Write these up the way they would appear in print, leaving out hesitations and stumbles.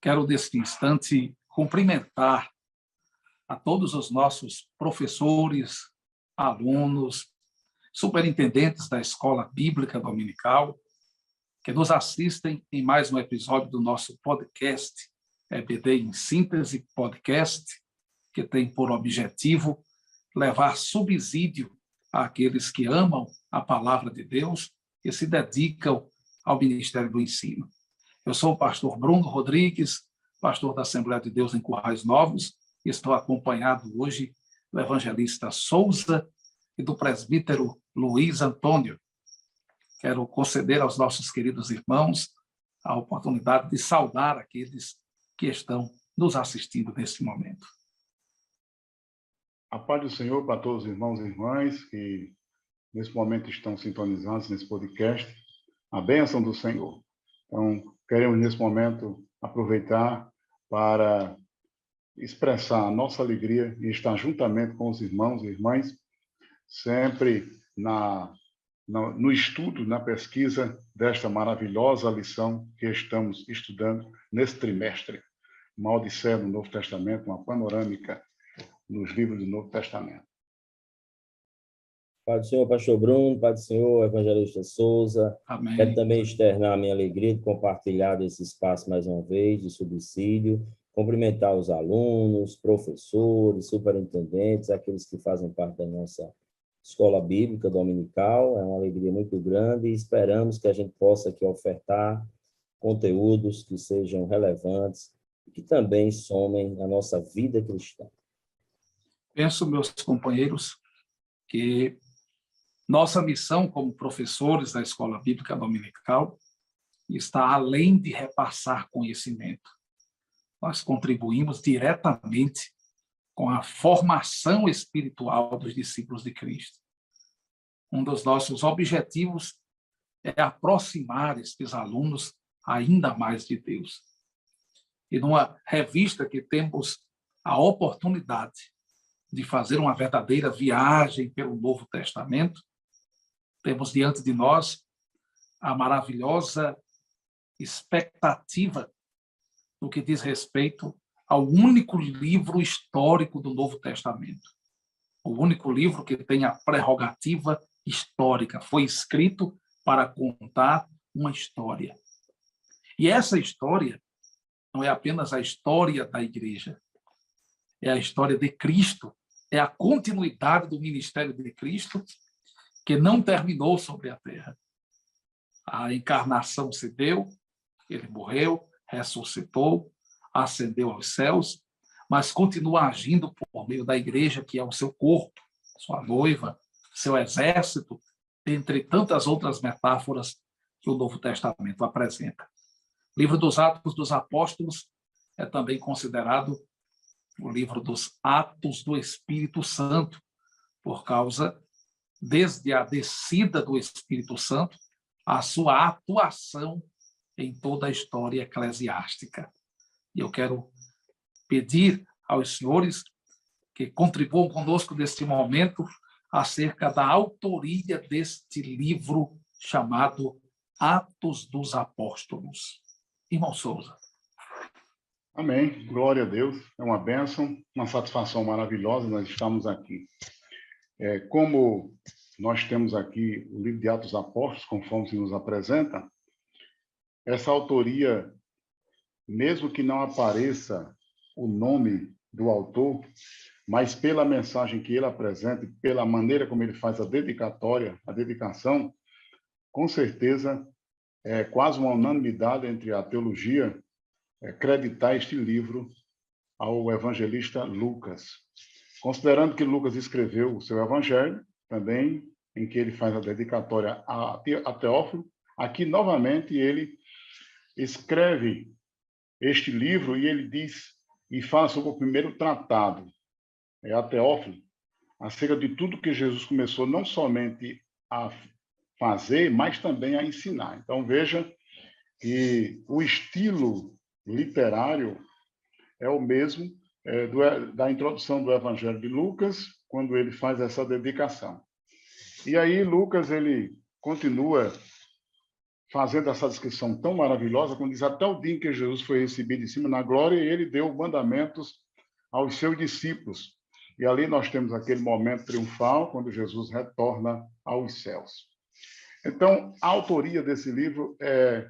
Quero, neste instante, cumprimentar a todos os nossos professores, alunos, superintendentes da Escola Bíblica Dominical, que nos assistem em mais um episódio do nosso podcast, EBD em Síntese Podcast, que tem por objetivo levar subsídio àqueles que amam a palavra de Deus e se dedicam ao ministério do ensino. Eu sou o pastor Bruno Rodrigues, pastor da Assembleia de Deus em Currais Novos, e estou acompanhado hoje do evangelista Souza e do presbítero Luiz Antônio. Quero conceder aos nossos queridos irmãos a oportunidade de saudar aqueles que estão nos assistindo neste momento. A paz do Senhor para todos os irmãos e irmãs que nesse momento estão sintonizados nesse podcast. A bênção do Senhor. Então, queremos nesse momento aproveitar para expressar a nossa alegria em estar juntamente com os irmãos e irmãs, sempre no estudo, na pesquisa desta maravilhosa lição que estamos estudando nesse trimestre. Uma odisseia do Novo Testamento, uma panorâmica nos livros do Novo Testamento. Pai do Senhor, pastor Bruno, Pai do Senhor, evangelista Souza. Amém. Quero também externar a minha alegria de compartilhar esse espaço mais uma vez, de subsídio, cumprimentar os alunos, professores, superintendentes, aqueles que fazem parte da nossa Escola Bíblica Dominical. É uma alegria muito grande e esperamos que a gente possa aqui ofertar conteúdos que sejam relevantes e que também somem a nossa vida cristã. Penso, meus companheiros, que nossa missão como professores da Escola Bíblica Dominical está além de repassar conhecimento. Nós contribuímos diretamente com a formação espiritual dos discípulos de Cristo. Um dos nossos objetivos é aproximar estes alunos ainda mais de Deus. E numa revista que temos a oportunidade de fazer uma verdadeira viagem pelo Novo Testamento, temos diante de nós a maravilhosa expectativa no que diz respeito ao único livro histórico do Novo Testamento. O único livro que tem a prerrogativa histórica. Foi escrito para contar uma história. E essa história não é apenas a história da igreja, é a história de Cristo, é a continuidade do ministério de Cristo, que não terminou sobre a terra. A encarnação se deu, ele morreu, ressuscitou, ascendeu aos céus, mas continua agindo por meio da igreja, que é o seu corpo, sua noiva, seu exército, entre tantas outras metáforas que o Novo Testamento apresenta. O livro dos Atos dos Apóstolos é também considerado o livro dos Atos do Espírito Santo, por causa, desde a descida do Espírito Santo, a sua atuação em toda a história eclesiástica. E eu quero pedir aos senhores que contribuam conosco neste momento acerca da autoria deste livro chamado Atos dos Apóstolos. Irmão Souza. Amém. Glória a Deus. É uma bênção, uma satisfação maravilhosa nós estamos aqui. Como nós temos aqui o livro de Atos dos Apóstolos, conforme se nos apresenta, essa autoria, mesmo que não apareça o nome do autor, mas pela mensagem que ele apresenta e pela maneira como ele faz a dedicatória, a dedicação, com certeza é quase uma unanimidade entre a teologia acreditar este livro ao evangelista Lucas. Considerando que Lucas escreveu o seu evangelho, também em que ele faz a dedicatória a Teófilo, aqui novamente ele escreve este livro e ele diz e fala sobre o primeiro tratado, a Teófilo, acerca de tudo que Jesus começou não somente a fazer, mas também a ensinar. Então veja que o estilo literário é o mesmo da introdução do Evangelho de Lucas, quando ele faz essa dedicação. E aí Lucas ele continua fazendo essa descrição tão maravilhosa, quando diz até o dia em que Jesus foi recebido de cima na glória, e ele deu mandamentos aos seus discípulos. E ali nós temos aquele momento triunfal, quando Jesus retorna aos céus. Então, a autoria desse livro é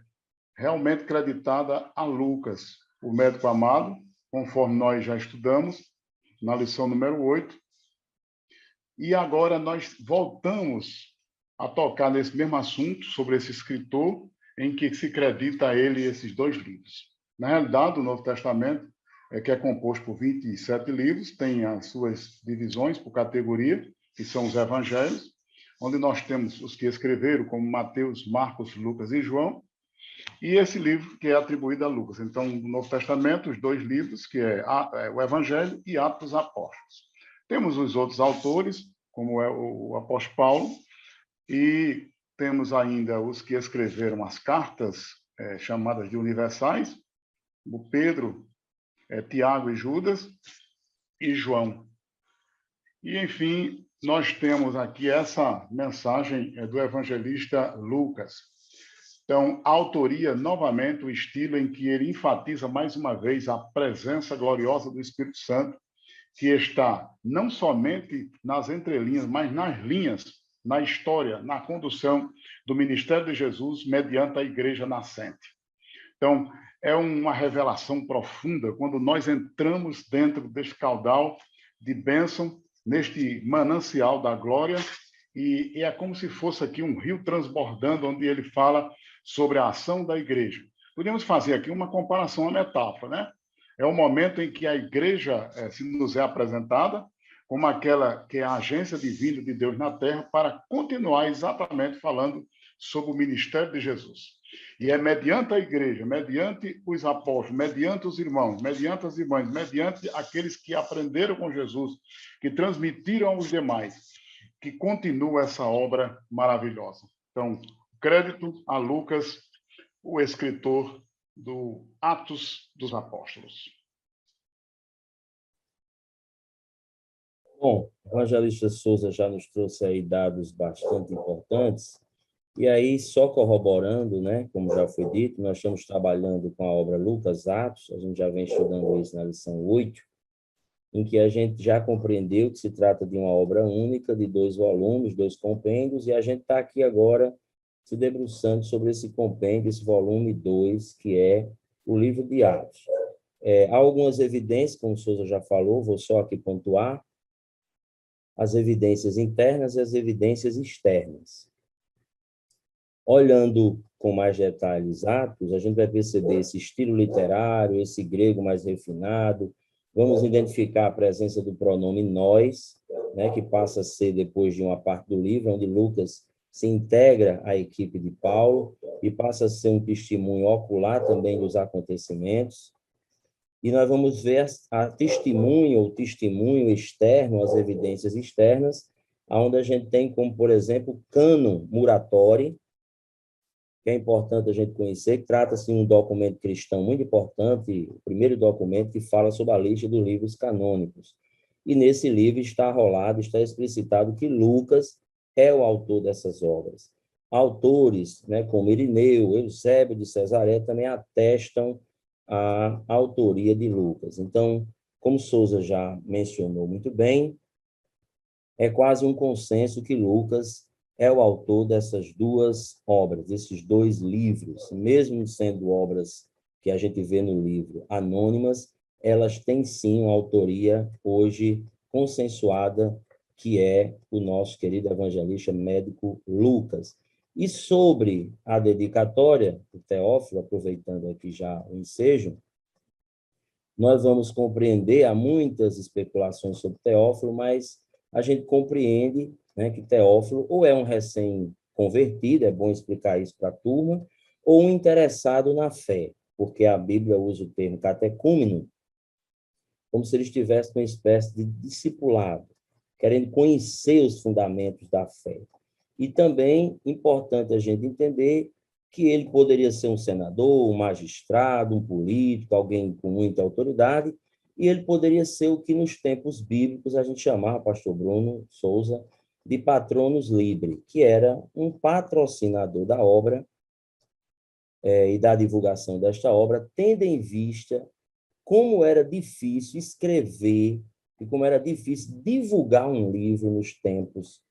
realmente creditada a Lucas, o médico amado, conforme nós já estudamos na lição número 8. E agora nós voltamos a tocar nesse mesmo assunto, sobre esse escritor, em que se acredita a ele esses 2 livros. Na realidade, o Novo Testamento, que é composto por 27 livros, tem as suas divisões por categoria, que são os evangelhos, onde nós temos os que escreveram, como Mateus, Marcos, Lucas e João, e esse livro que é atribuído a Lucas. Então, no Novo Testamento, os 2 livros, que é o Evangelho e Atos dos Apóstolos. Temos os outros autores, como é o apóstolo Paulo, e temos ainda os que escreveram as cartas chamadas de universais, o Pedro, Tiago e Judas, e João. E, enfim, nós temos aqui essa mensagem do evangelista Lucas. Então, a autoria, novamente, o estilo em que ele enfatiza mais uma vez a presença gloriosa do Espírito Santo, que está não somente nas entrelinhas, mas nas linhas, na história, na condução do ministério de Jesus mediante a igreja nascente. Então, é uma revelação profunda quando nós entramos dentro deste caudal de bênção, neste manancial da glória, e é como se fosse aqui um rio transbordando, onde ele fala sobre a ação da igreja. Podemos fazer aqui uma comparação, uma metáfora, né? É o momento em que a igreja se nos é apresentada como aquela que é a agência divina de Deus na terra, para continuar exatamente falando sobre o ministério de Jesus. E é mediante a igreja, mediante os apóstolos, mediante os irmãos, mediante as irmãs, mediante aqueles que aprenderam com Jesus, que transmitiram aos demais, que continua essa obra maravilhosa. Então, crédito a Lucas, o escritor do Atos dos Apóstolos. Bom, o evangelista Souza já nos trouxe aí dados bastante importantes, e aí, só corroborando, né, como já foi dito, nós estamos trabalhando com a obra Lucas Atos, a gente já vem estudando isso na lição 8, em que a gente já compreendeu que se trata de uma obra única, de 2 volumes, 2 compêndios, e a gente está aqui agora se debruçando sobre esse compêndio, esse volume 2, que é o livro de Atos. Há algumas evidências, como o Souza já falou, vou só aqui pontuar, as evidências internas e as evidências externas. Olhando com mais detalhes Atos, a gente vai perceber esse estilo literário, esse grego mais refinado. Vamos identificar a presença do pronome nós, né, que passa a ser depois de uma parte do livro, onde Lucas se integra à equipe de Paulo e passa a ser um testemunho ocular também dos acontecimentos. E nós vamos ver a testemunho ou testemunho externo, as evidências externas, onde a gente tem como, por exemplo, cânon Muratori, que é importante a gente conhecer, que trata-se de um documento cristão muito importante, o primeiro documento que fala sobre a lista dos livros canônicos. E nesse livro está explicitado que Lucas é o autor dessas obras. Autores, né, como Irineu, Eusébio de Cesareia, também atestam a autoria de Lucas. Então, como Souza já mencionou muito bem, é quase um consenso que Lucas é o autor dessas 2 obras, desses 2 livros. Mesmo sendo obras que a gente vê no livro anônimas, elas têm sim uma autoria hoje consensuada, que é o nosso querido evangelista médico Lucas. E sobre a dedicatória do Teófilo, aproveitando aqui já o ensejo, nós vamos compreender, há muitas especulações sobre Teófilo, mas a gente compreende, né, que Teófilo ou é um recém-convertido, é bom explicar isso para a turma, ou um interessado na fé, porque a Bíblia usa o termo catecúmeno, como se ele estivesse numa espécie de discipulado, querendo conhecer os fundamentos da fé. E também importante a gente entender que ele poderia ser um senador, um magistrado, um político, alguém com muita autoridade, e ele poderia ser o que nos tempos bíblicos a gente chamava, pastor Bruno Souza, de patronus libre, que era um patrocinador da obra e da divulgação desta obra, tendo em vista como era difícil escrever e como era difícil divulgar um livro nos tempos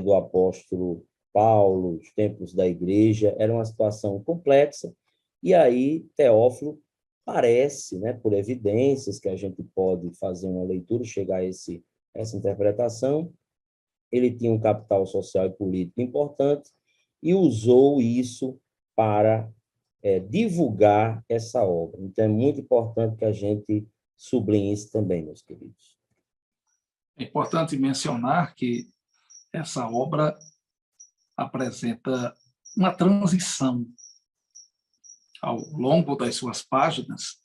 do apóstolo Paulo, os tempos da igreja, era uma situação complexa, e aí Teófilo parece, né, por evidências que a gente pode fazer uma leitura, chegar a essa interpretação, ele tinha um capital social e político importante e usou isso para divulgar essa obra. Então, é muito importante que a gente sublinhe isso também, meus queridos. É importante mencionar que essa obra apresenta uma transição. Ao longo das suas páginas,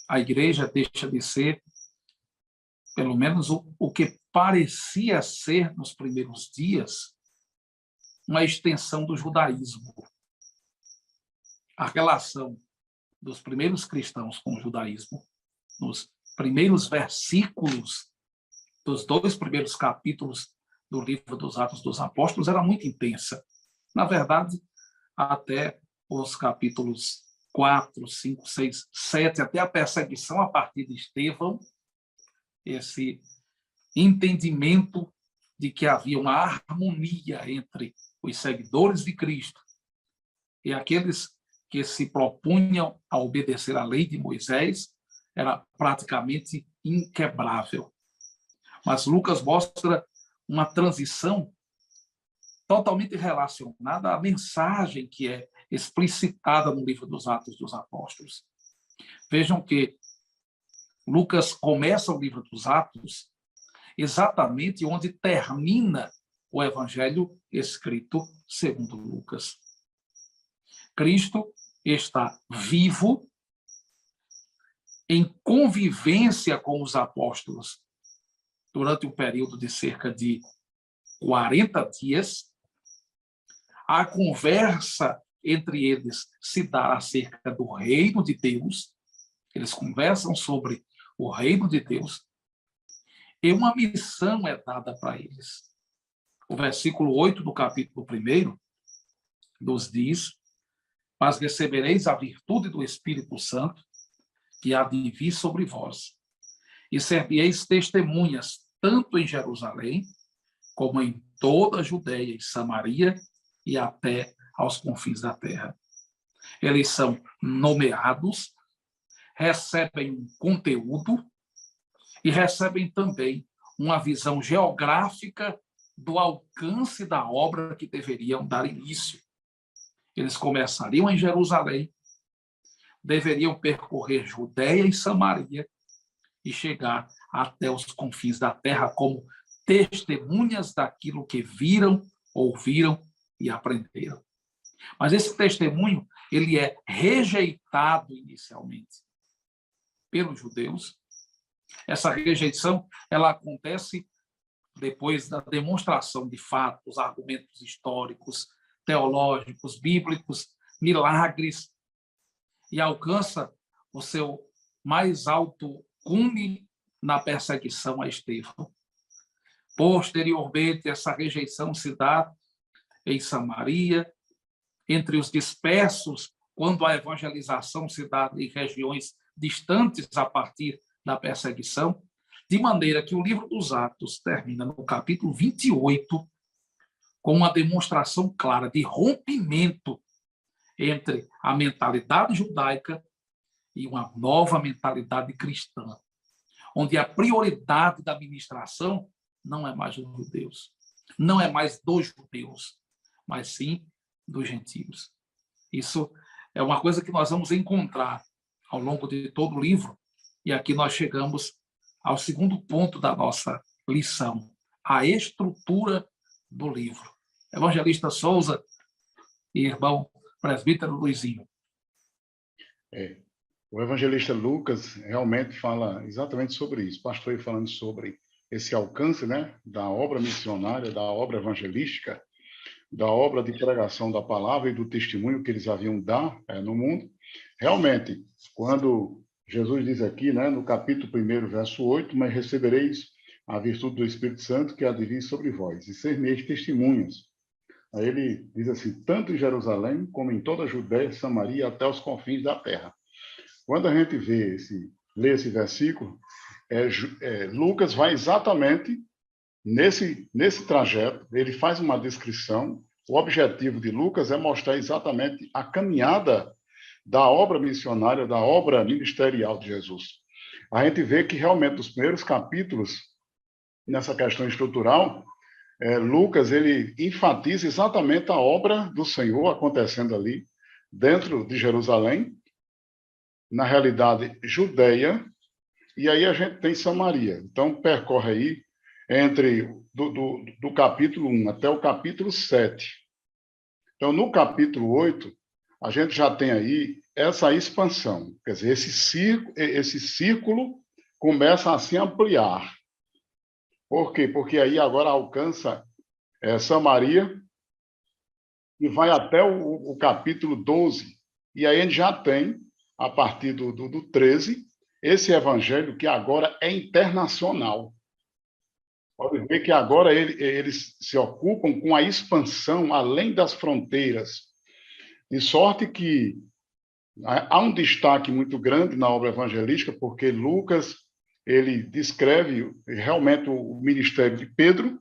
a igreja deixa de ser, pelo menos o que parecia ser nos primeiros dias, uma extensão do judaísmo. A relação dos primeiros cristãos com o judaísmo, nos primeiros versículos dos 2 primeiros capítulos do livro dos Atos dos Apóstolos, era muito intensa. Na verdade, até os capítulos 4, 5, 6, 7, até a perseguição a partir de Estevão, esse entendimento de que havia uma harmonia entre os seguidores de Cristo e aqueles que se propunham a obedecer à lei de Moisés era praticamente inquebrável. Mas Lucas mostra uma transição totalmente relacionada à mensagem que é explicitada no livro dos Atos dos Apóstolos. Vejam que Lucas começa o livro dos Atos exatamente onde termina o evangelho escrito segundo Lucas. Cristo está vivo em convivência com os apóstolos durante um período de cerca de 40 dias. A conversa entre eles se dá acerca do reino de Deus. Eles conversam sobre o reino de Deus. E uma missão é dada para eles. O versículo 8 do capítulo 1 nos diz: mas recebereis a virtude do Espírito Santo, que há de vir sobre vós, e servieis testemunhas, tanto em Jerusalém, como em toda a Judeia e Samaria, e até aos confins da terra. Eles são nomeados, recebem um conteúdo e recebem também uma visão geográfica do alcance da obra que deveriam dar início. Eles começariam em Jerusalém, deveriam percorrer Judeia e Samaria e chegar até os confins da terra como testemunhas daquilo que viram, ouviram e aprenderam. Mas esse testemunho, ele é rejeitado inicialmente pelos judeus. Essa rejeição, ela acontece depois da demonstração de fatos, argumentos históricos, teológicos, bíblicos, milagres, e alcança o seu mais alto cume na perseguição a Estevão. Posteriormente, essa rejeição se dá em Samaria, entre os dispersos, quando a evangelização se dá em regiões distantes a partir da perseguição, de maneira que o livro dos Atos termina no capítulo 28 com uma demonstração clara de rompimento entre a mentalidade judaica e uma nova mentalidade cristã, onde a prioridade da ministração não é mais dos judeus, não é mais dos judeus, mas sim dos gentios. Isso é uma coisa que nós vamos encontrar ao longo de todo o livro, e aqui nós chegamos ao segundo ponto da nossa lição, a estrutura do livro. Evangelista Souza e irmão presbítero Luizinho. O evangelista Lucas realmente fala exatamente sobre isso. O pastor aí falando sobre esse alcance, né, da obra missionária, da obra evangelística, da obra de pregação da palavra e do testemunho que eles haviam dar no mundo. Realmente, quando Jesus diz aqui, né, no capítulo 1, verso 8, mas recebereis a virtude do Espírito Santo que há de vir sobre vós, e ser meus testemunhas, Aí ele diz assim, tanto em Jerusalém como em toda a Judéia, Samaria, até os confins da terra. Quando a gente lê esse versículo, Lucas vai exatamente nesse trajeto, ele faz uma descrição. O objetivo de Lucas é mostrar exatamente a caminhada da obra missionária, da obra ministerial de Jesus. A gente vê que realmente os primeiros capítulos, nessa questão estrutural, Lucas ele enfatiza exatamente a obra do Senhor acontecendo ali, dentro de Jerusalém, na realidade, Judeia, e aí a gente tem Samaria. Então, percorre aí entre do capítulo 1 até o capítulo 7. Então, no capítulo 8, a gente já tem aí essa expansão. Quer dizer, esse círculo começa a se ampliar. Por quê? Porque aí agora alcança Samaria e vai até o capítulo 12. E aí a gente já tem, a partir do 13, esse evangelho que agora é internacional. Pode ver que agora eles se ocupam com a expansão além das fronteiras. De sorte que há um destaque muito grande na obra evangelística, porque Lucas ele descreve realmente o ministério de Pedro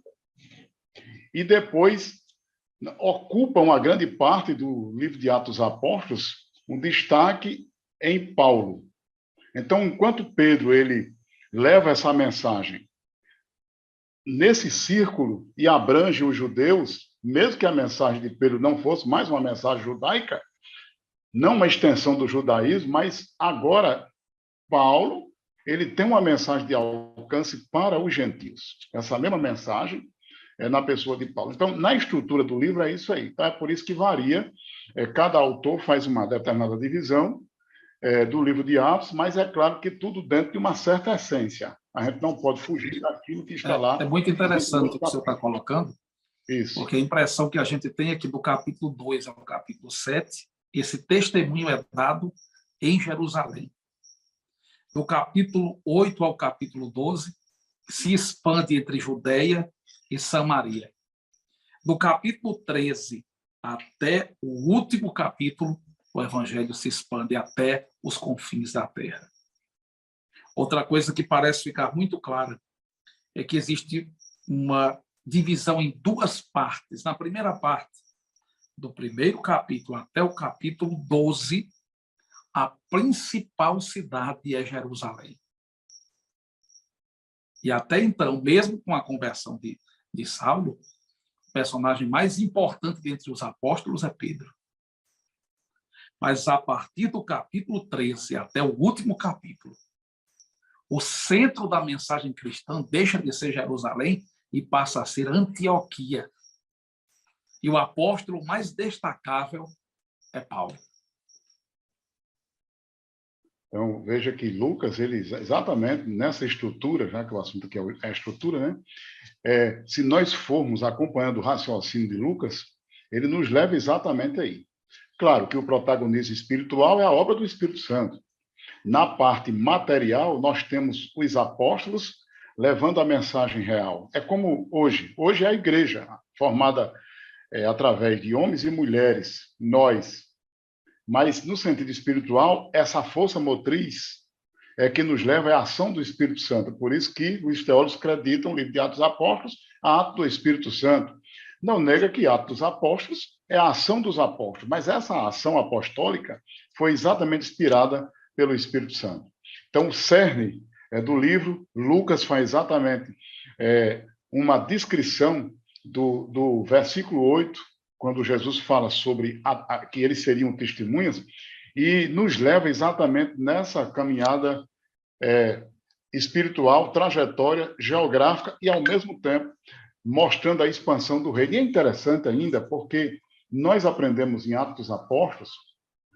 e depois ocupa uma grande parte do livro de Atos Apóstolos um destaque em Paulo. Então, enquanto Pedro ele leva essa mensagem nesse círculo e abrange os judeus, mesmo que a mensagem de Pedro não fosse mais uma mensagem judaica, não uma extensão do judaísmo, mas agora Paulo ele tem uma mensagem de alcance para os gentios. Essa mesma mensagem é na pessoa de Paulo. Então, na estrutura do livro é isso aí. Tá? É por isso que varia. Cada autor faz uma determinada divisão do livro de Atos, mas é claro que tudo dentro de uma certa essência. A gente não pode fugir daquilo que está lá. É muito interessante o que você está colocando, isso. Porque a impressão que a gente tem é que do capítulo 2 ao capítulo 7, esse testemunho é dado em Jerusalém. Do capítulo 8 ao capítulo 12, se expande entre Judeia e Samaria. Do capítulo 13 até o último capítulo, o evangelho se expande até os confins da terra. Outra coisa que parece ficar muito clara é que existe uma divisão em duas partes. Na primeira parte, do primeiro capítulo até o capítulo 12, a principal cidade é Jerusalém. E até então, mesmo com a conversão de Saulo, o personagem mais importante dentre os apóstolos é Pedro. Mas a partir do capítulo 13 até o último capítulo, o centro da mensagem cristã deixa de ser Jerusalém e passa a ser Antioquia. E o apóstolo mais destacável é Paulo. Então, veja que Lucas, ele exatamente nessa estrutura, já que o assunto aqui é a estrutura, né? Se nós formos acompanhando o raciocínio de Lucas, ele nos leva exatamente aí. Claro que o protagonismo espiritual é a obra do Espírito Santo. Na parte material, nós temos os apóstolos levando a mensagem real. É como hoje. Hoje é a igreja, formada através de homens e mulheres, nós. Mas, no sentido espiritual, essa força motriz que nos leva à ação do Espírito Santo. Por isso que os teólogos acreditam, no livro de Atos dos Apóstolos, a ato do Espírito Santo. Não nega que Atos dos Apóstolos é a ação dos apóstolos, mas essa ação apostólica foi exatamente inspirada pelo Espírito Santo. Então, o cerne do livro, Lucas faz exatamente uma descrição do versículo 8, quando Jesus fala sobre que eles seriam testemunhas, e nos leva exatamente nessa caminhada espiritual, trajetória geográfica e, ao mesmo tempo, mostrando a expansão do reino. E é interessante ainda, porque nós aprendemos em Atos dos Apóstolos,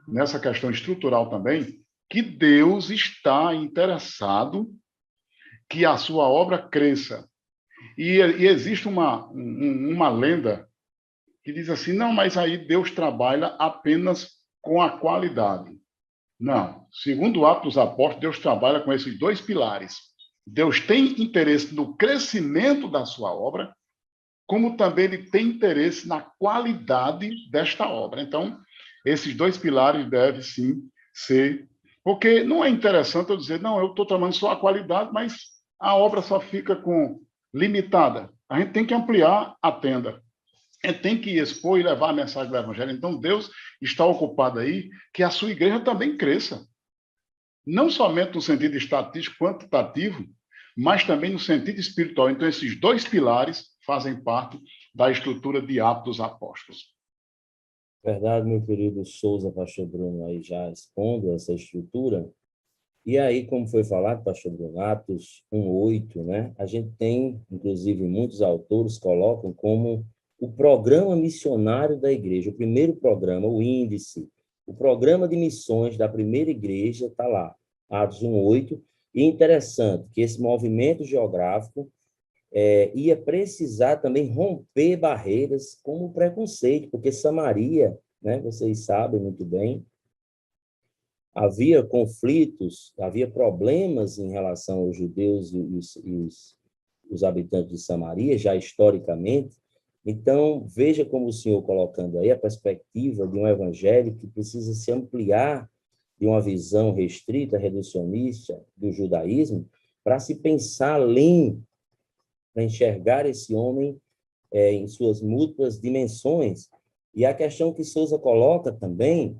nessa questão estrutural também, que Deus está interessado que a sua obra cresça. E existe uma lenda que diz assim, não, mas aí Deus trabalha apenas com a qualidade. Não. Segundo o Atos dos Apóstolos, Deus trabalha com esses dois pilares. Deus tem interesse no crescimento da sua obra, como também ele tem interesse na qualidade desta obra. Então, esses dois pilares devem, sim, ser... Porque não é interessante eu dizer, não, eu estou trabalhando só a qualidade, mas a obra só fica limitada. A gente tem que ampliar a tenda. A gente tem que expor e levar a mensagem do Evangelho. Então, Deus está ocupado aí que a sua igreja também cresça. Não somente no sentido estatístico, quantitativo, mas também no sentido espiritual. Então, esses dois pilares fazem parte da estrutura de Atos dos Apóstolos. Verdade, meu querido Souza, pastor Bruno, aí já expondo essa estrutura. E aí, como foi falado, pastor Bruno, Atos 1:8, né? A gente tem, inclusive, muitos autores colocam como o programa missionário da igreja, o primeiro programa, o índice, o programa de missões da primeira igreja está lá, Atos 1:8. E interessante que esse movimento geográfico ia precisar também romper barreiras como o preconceito, porque Samaria, né, vocês sabem muito bem, havia conflitos, havia problemas em relação aos judeus e os habitantes de Samaria, já historicamente. Então, veja como o senhor colocando aí a perspectiva de um evangelho que precisa se ampliar de uma visão restrita, reducionista do judaísmo, para se pensar além, para enxergar esse homem em suas múltiplas dimensões. E a questão que Souza coloca também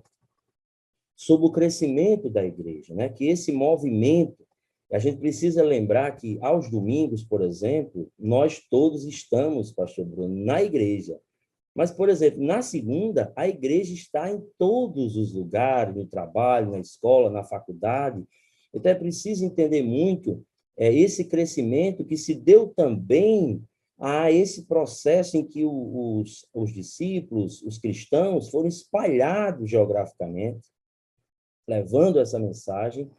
sobre o crescimento da igreja, né? Que esse movimento, a gente precisa lembrar que aos domingos, por exemplo, nós todos estamos, pastor Bruno, na igreja. Mas, por exemplo, na segunda, a igreja está em todos os lugares, no trabalho, na escola, na faculdade. Então, é preciso entender muito esse crescimento que se deu também a esse processo em que os discípulos, os cristãos, foram espalhados geograficamente, levando essa mensagem.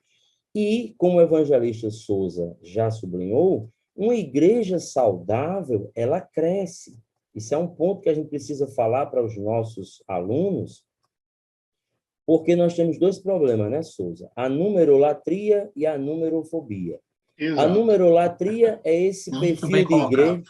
E, como o evangelista Souza já sublinhou, uma igreja saudável, ela cresce. Isso é um ponto que a gente precisa falar para os nossos alunos, porque nós temos dois problemas, né, Souza? A numerolatria e a numerofobia. Exato. A numerolatria é esse Muito perfil bem de colocado. igreja,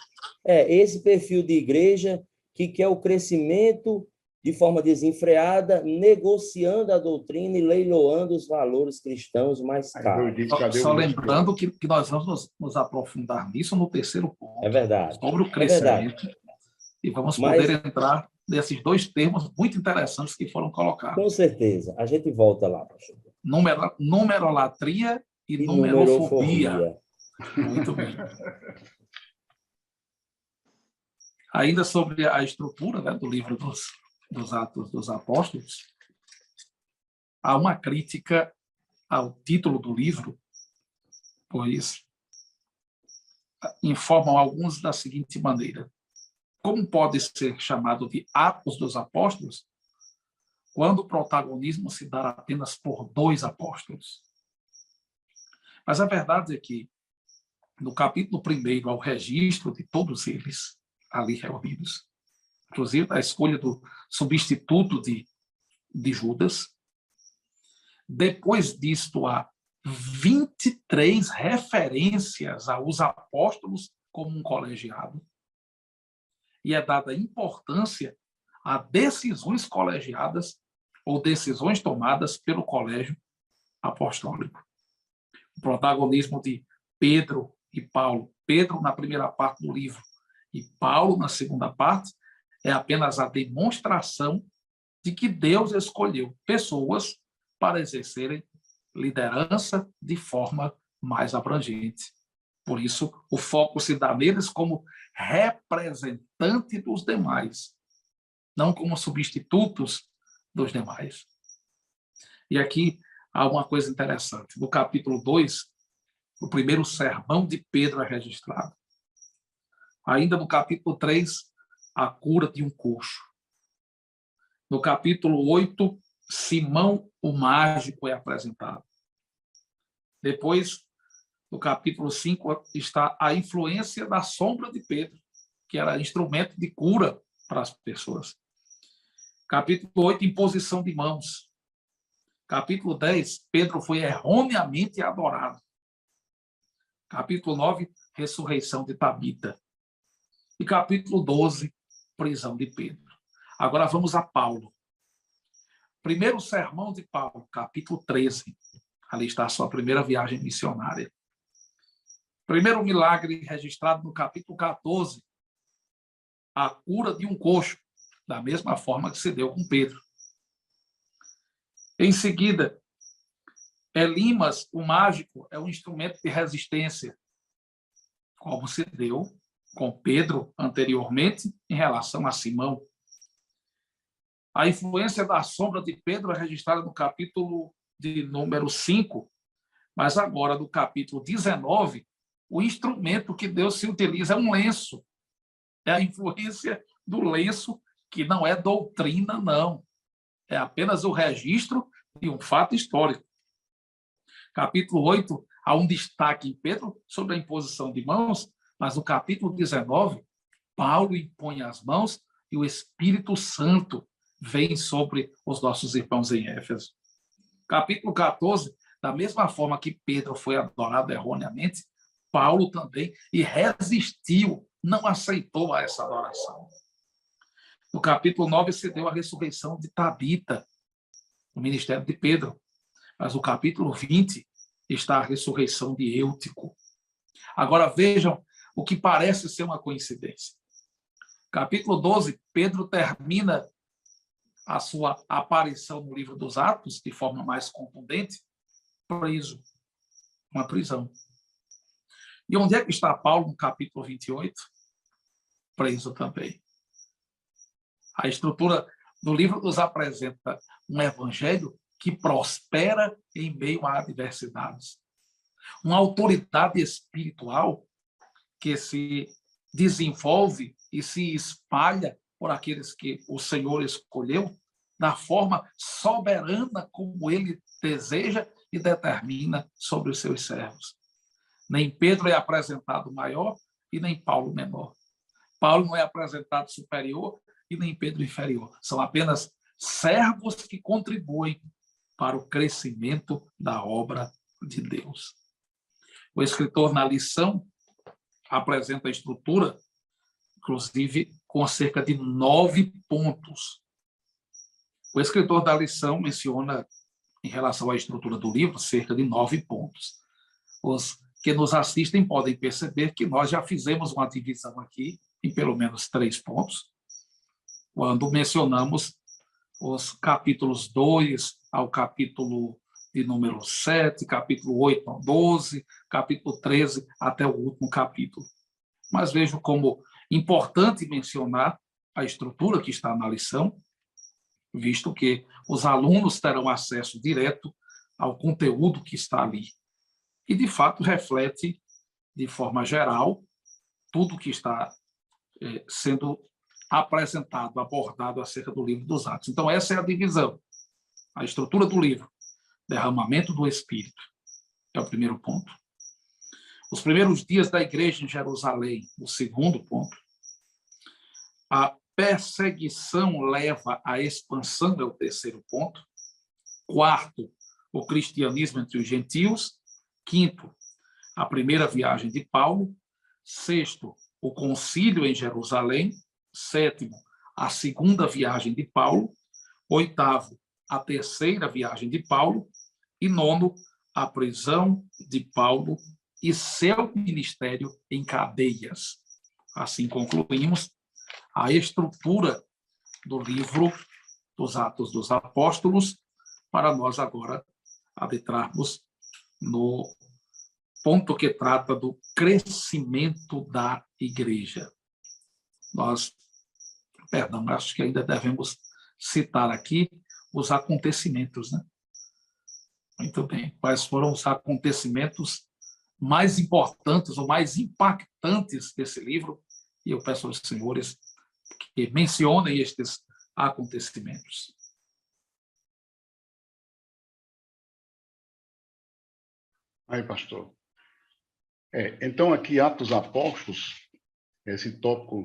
esse perfil de igreja que quer o crescimento de forma desenfreada, negociando a doutrina e leiloando os valores cristãos mais caros. Só lembrando que nós vamos nos aprofundar nisso no terceiro ponto, É verdade. sobre o crescimento, e vamos poder entrar nesses dois termos muito interessantes que foram colocados. Com certeza. A gente volta lá, pastor. Numerolatria e numerofobia. Muito bem. Ainda sobre a estrutura, né, do livro dos Atos dos Apóstolos, há uma crítica ao título do livro, pois informam alguns da seguinte maneira: como pode ser chamado de Atos dos Apóstolos quando o protagonismo se dá apenas por 2 apóstolos? Mas a verdade é que, no capítulo 1, há o registro de todos eles ali reunidos, inclusive a escolha do substituto de Judas. Depois disto, há 23 referências aos apóstolos como um colegiado, e é dada importância a decisões colegiadas ou decisões tomadas pelo colégio apostólico. O protagonismo de Pedro e Paulo, Pedro na primeira parte do livro e Paulo na segunda parte, é apenas a demonstração de que Deus escolheu pessoas para exercerem liderança de forma mais abrangente. Por isso, o foco se dá neles como representante dos demais, não como substitutos dos demais. E aqui há uma coisa interessante. No capítulo 2, o primeiro sermão de Pedro é registrado. Ainda no capítulo 3, a cura de um coxo. No capítulo 8, Simão, o mágico, é apresentado. Depois, no capítulo 5, está a influência da sombra de Pedro, que era instrumento de cura para as pessoas. Capítulo 8, imposição de mãos. Capítulo 10, Pedro foi erroneamente adorado. Capítulo 9, ressurreição de Tabita. E capítulo 12, prisão de Pedro. Agora vamos a Paulo. Primeiro sermão de Paulo, capítulo 13. Ali está a sua primeira viagem missionária. Primeiro milagre registrado no capítulo 14, a cura de um coxo, da mesma forma que se deu com Pedro. Em seguida, Elimas, o mágico, é um instrumento de resistência, como se deu com Pedro anteriormente em relação a Simão. A influência da sombra de Pedro é registrada no capítulo de número 5, mas agora, no capítulo 19, o instrumento que Deus se utiliza é um lenço. É a influência do lenço, que não é doutrina, não. É apenas o registro de um fato histórico. Capítulo 8, há um destaque em Pedro sobre a imposição de mãos, mas no capítulo 19, Paulo impõe as mãos e o Espírito Santo vem sobre os nossos irmãos em Éfeso. Capítulo 14, da mesma forma que Pedro foi adorado erroneamente, Paulo também, e resistiu, não aceitou essa adoração. No capítulo 9, se deu a ressurreição de Tabita, no ministério de Pedro. Mas no capítulo 20 está a ressurreição de Eutico. Agora vejam o que parece ser uma coincidência. Capítulo 12, Pedro termina a sua aparição no livro dos Atos de forma mais contundente, preso, uma prisão. E onde é que está Paulo no capítulo 28? Preso também. A estrutura do livro nos apresenta um evangelho que prospera em meio a adversidades. Uma autoridade espiritual que se desenvolve e se espalha por aqueles que o Senhor escolheu da forma soberana como ele deseja e determina sobre os seus servos. Nem Pedro é apresentado maior e nem Paulo menor. Paulo não é apresentado superior e nem Pedro inferior. São apenas servos que contribuem para o crescimento da obra de Deus. O escritor, na lição, apresenta a estrutura, inclusive, com cerca de 9 pontos. O escritor da lição menciona, em relação à estrutura do livro, cerca de 9 pontos. Os que nos assistem podem perceber que nós já fizemos uma divisão aqui em pelo menos 3 pontos, quando mencionamos os capítulos 2 ao capítulo de número 7, capítulo 8 ao 12, capítulo 13 até o último capítulo. Mas vejo como importante mencionar a estrutura que está na lição, visto que os alunos terão acesso direto ao conteúdo que está ali. E, de fato, reflete, de forma geral, tudo que está sendo apresentado, abordado acerca do livro dos Atos. Então, essa é a divisão. A estrutura do livro. Derramamento do Espírito. É o primeiro ponto. Os primeiros dias da igreja em Jerusalém. O segundo ponto. A perseguição leva à expansão. É o terceiro ponto. Quarto, o cristianismo entre os gentios. Quinto, a primeira viagem de Paulo. Sexto, o concílio em Jerusalém. Sétimo, a segunda viagem de Paulo. Oitavo, a terceira viagem de Paulo. E nono, a prisão de Paulo e seu ministério em cadeias. Assim concluímos a estrutura do livro dos Atos dos Apóstolos, para nós agora adentrarmos no ponto que trata do crescimento da igreja. Acho que ainda devemos citar aqui os acontecimentos, né? Muito bem. Quais foram os acontecimentos mais importantes ou mais impactantes desse livro? E eu peço aos senhores que mencionem estes acontecimentos. Aí, pastor. Então, aqui, Atos dos Apóstolos, esse tópico,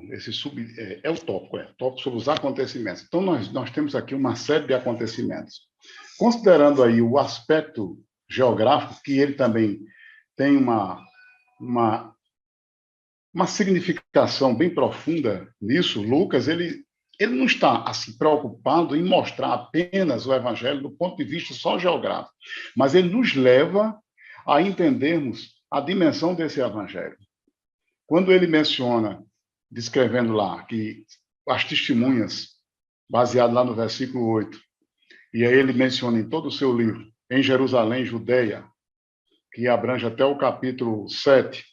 tópico sobre os acontecimentos. Então, nós temos aqui uma série de acontecimentos. Considerando aí o aspecto geográfico, que ele também tem uma uma significação bem profunda nisso. Lucas, ele não está assim, preocupado em mostrar apenas o evangelho do ponto de vista só geográfico, mas ele nos leva a entendermos a dimensão desse evangelho. Quando ele menciona, descrevendo lá, que as testemunhas, baseado lá no versículo 8, e aí ele menciona em todo o seu livro, em Jerusalém, Judeia, que abrange até o capítulo 7,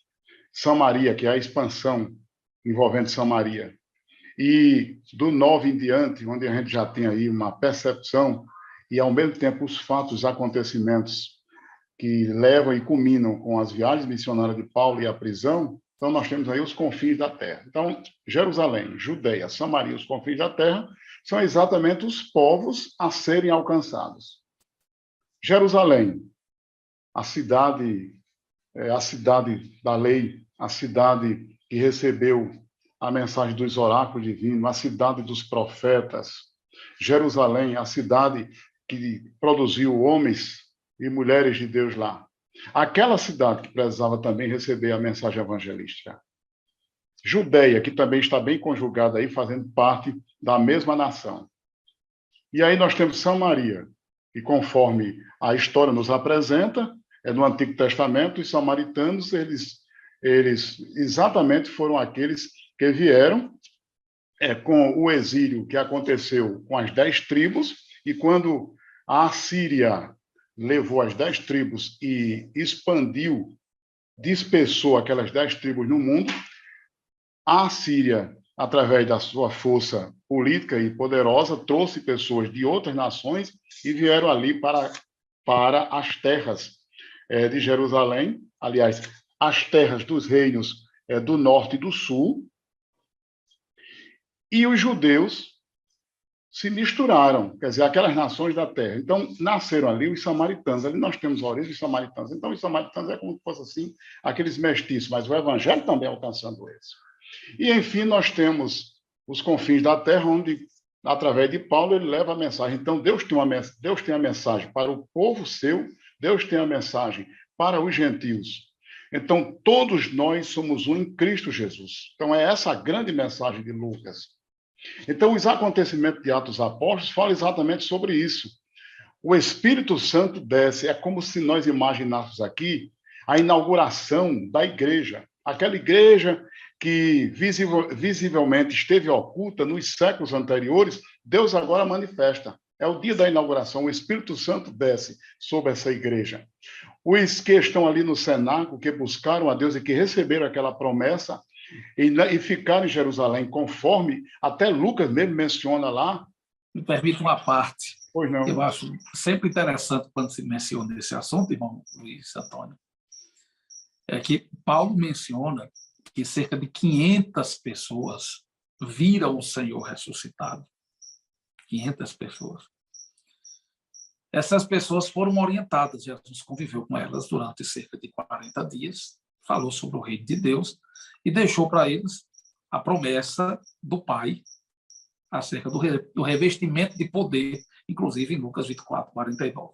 Samaria, que é a expansão envolvendo Samaria, e do 9 em diante, onde a gente já tem aí uma percepção e, ao mesmo tempo, os fatos, os acontecimentos que levam e culminam com as viagens missionárias de Paulo e a prisão, então nós temos aí os confins da terra. Então, Jerusalém, Judeia, Samaria, os confins da terra, são exatamente os povos a serem alcançados. Jerusalém, a cidade da lei, a cidade que recebeu a mensagem dos oráculos divinos, a cidade dos profetas. Jerusalém, a cidade que produziu homens e mulheres de Deus lá. Aquela cidade que precisava também receber a mensagem evangelística. Judeia, que também está bem conjugada aí, fazendo parte da mesma nação. E aí nós temos Samaria, que conforme a história nos apresenta, é no Antigo Testamento, os samaritanos, eles exatamente foram aqueles que vieram com o exílio que aconteceu com as 10 tribos, e quando a Assíria levou as 10 tribos e expandiu, dispersou aquelas 10 tribos no mundo, a Assíria, através da sua força política e poderosa, trouxe pessoas de outras nações e vieram ali para as terras de Jerusalém, aliás, as terras dos reinos do norte e do sul, e os judeus se misturaram, quer dizer, aquelas nações da terra. Então, nasceram ali os samaritanos. Ali nós temos a origem dos samaritanos. Então, os samaritanos é como se fosse assim, aqueles mestiços, mas o evangelho também alcançando eles. E, enfim, nós temos os confins da terra, onde, através de Paulo, ele leva a mensagem. Então, Deus tem a mensagem para o povo seu, Deus tem a mensagem para os gentios. Então, todos nós somos um em Cristo Jesus. Então, é essa a grande mensagem de Lucas. Então, os acontecimentos de Atos Apóstolos falam exatamente sobre isso. O Espírito Santo desce, é como se nós imaginássemos aqui a inauguração da igreja. Aquela igreja que visivelmente esteve oculta nos séculos anteriores, Deus agora manifesta. É o dia da inauguração, o Espírito Santo desce sobre essa igreja. Os que estão ali no cenáculo, que buscaram a Deus e que receberam aquela promessa, e ficaram em Jerusalém, conforme até Lucas mesmo menciona lá. Me permite uma parte. Pois não. Eu acho sempre interessante quando se menciona esse assunto, irmão Luiz Antônio, é que Paulo menciona que cerca de 500 pessoas viram o Senhor ressuscitado. 500 pessoas. Essas pessoas foram orientadas, Jesus conviveu com elas durante cerca de 40 dias, falou sobre o reino de Deus e deixou para eles a promessa do Pai acerca do revestimento de poder, inclusive em Lucas 24, 49.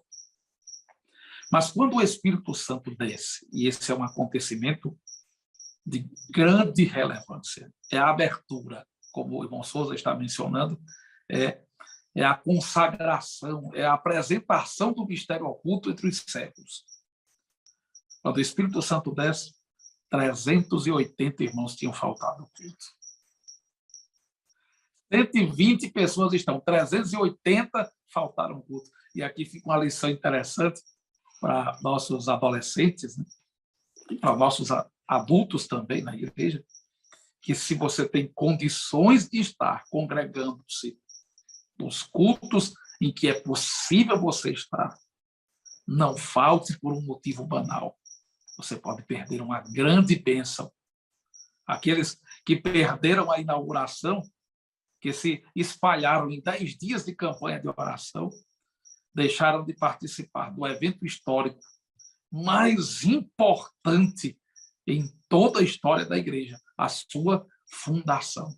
Mas quando o Espírito Santo desce, e esse é um acontecimento de grande relevância, é a abertura, como o irmão Souza está mencionando, é a consagração, é a apresentação do mistério oculto entre os séculos. Quando o Espírito Santo desce, 380 irmãos tinham faltado ao culto. 120 pessoas estão, 380 faltaram ao culto. E aqui fica uma lição interessante para nossos adolescentes, né? Para nossos adultos também na igreja, que se você tem condições de estar congregando-se nos cultos em que é possível você estar, não falte por um motivo banal. Você pode perder uma grande bênção. Aqueles que perderam a inauguração, que se espalharam em 10 dias de campanha de oração, deixaram de participar do evento histórico mais importante em toda a história da igreja, a sua fundação,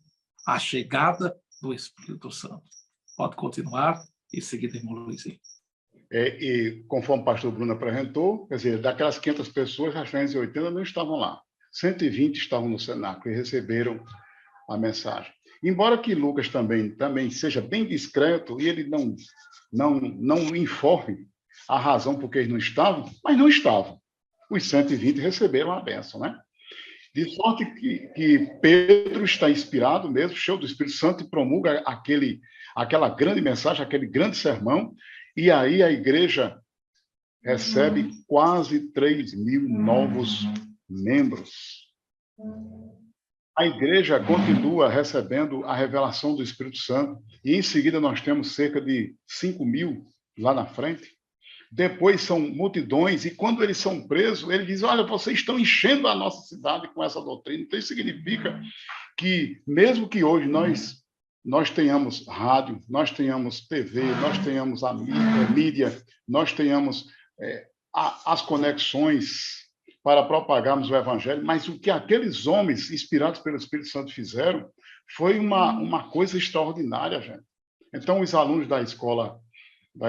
a chegada do Espírito Santo. Pode continuar e seguir, irmão Luizinho. E conforme o pastor Bruno apresentou, quer dizer, daquelas 500 pessoas, as 380 não estavam lá. 120 estavam no cenáculo e receberam a mensagem. Embora que Lucas também seja bem discreto e ele não informe a razão por que eles não estavam, mas não estavam. Os 120 receberam a bênção, né? De sorte que Pedro está inspirado mesmo, cheio do Espírito Santo, e promulga aquela grande mensagem, aquele grande sermão, e aí a igreja recebe quase 3.000 novos membros. A igreja continua recebendo a revelação do Espírito Santo, e em seguida nós temos cerca de 5.000 lá na frente. Depois são multidões, e quando eles são presos, ele diz, olha, vocês estão enchendo a nossa cidade com essa doutrina. Então, isso significa que, mesmo que hoje nós tenhamos rádio, nós tenhamos TV, nós tenhamos a mídia, nós tenhamos as conexões para propagarmos o evangelho, mas o que aqueles homens, inspirados pelo Espírito Santo, fizeram foi uma coisa extraordinária, gente. Então, os alunos da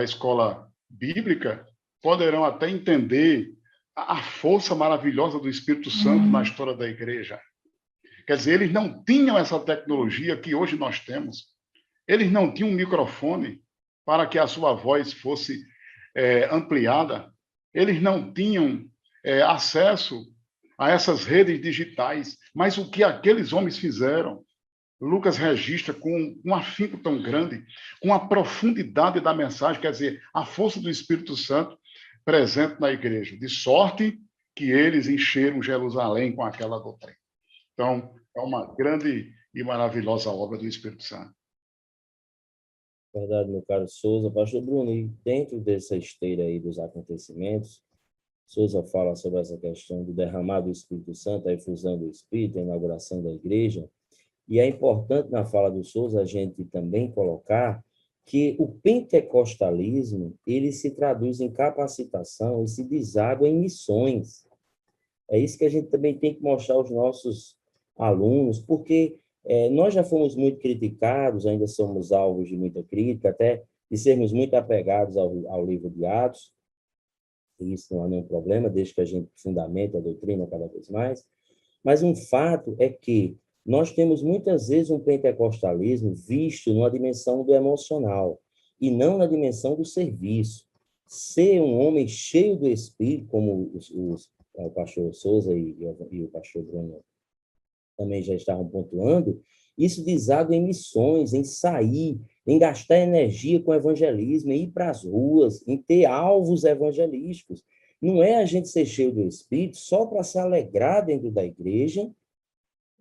escola bíblica poderão até entender a força maravilhosa do Espírito Santo na história da igreja. Quer dizer, eles não tinham essa tecnologia que hoje nós temos. Eles não tinham um microfone para que a sua voz fosse ampliada. Eles não tinham acesso a essas redes digitais. Mas o que aqueles homens fizeram, Lucas registra com um afinco tão grande, com a profundidade da mensagem, quer dizer, a força do Espírito Santo presente na igreja, de sorte que eles encheram Jerusalém com aquela doutrina. Então, é uma grande e maravilhosa obra do Espírito Santo. Verdade, meu caro Souza. Pastor Bruno, e dentro dessa esteira aí dos acontecimentos, Souza fala sobre essa questão do derramar do Espírito Santo, a efusão do Espírito, a inauguração da igreja. E é importante, na fala do Souza, a gente também colocar que o pentecostalismo, ele se traduz em capacitação e se deságua em missões. É isso que a gente também tem que mostrar aos nossos alunos, porque nós já fomos muito criticados, ainda somos alvos de muita crítica, até de sermos muito apegados ao livro de Atos, e isso não há nenhum problema, desde que a gente fundamente a doutrina cada vez mais. Mas um fato é que nós temos muitas vezes um pentecostalismo visto numa dimensão do emocional e não na dimensão do serviço. Ser um homem cheio do Espírito, como o pastor Souza e o pastor Bruno também já estavam pontuando, isso deságua em missões, em sair, em gastar energia com evangelismo, em ir para as ruas, em ter alvos evangelísticos. Não é a gente ser cheio do Espírito só para se alegrar dentro da igreja.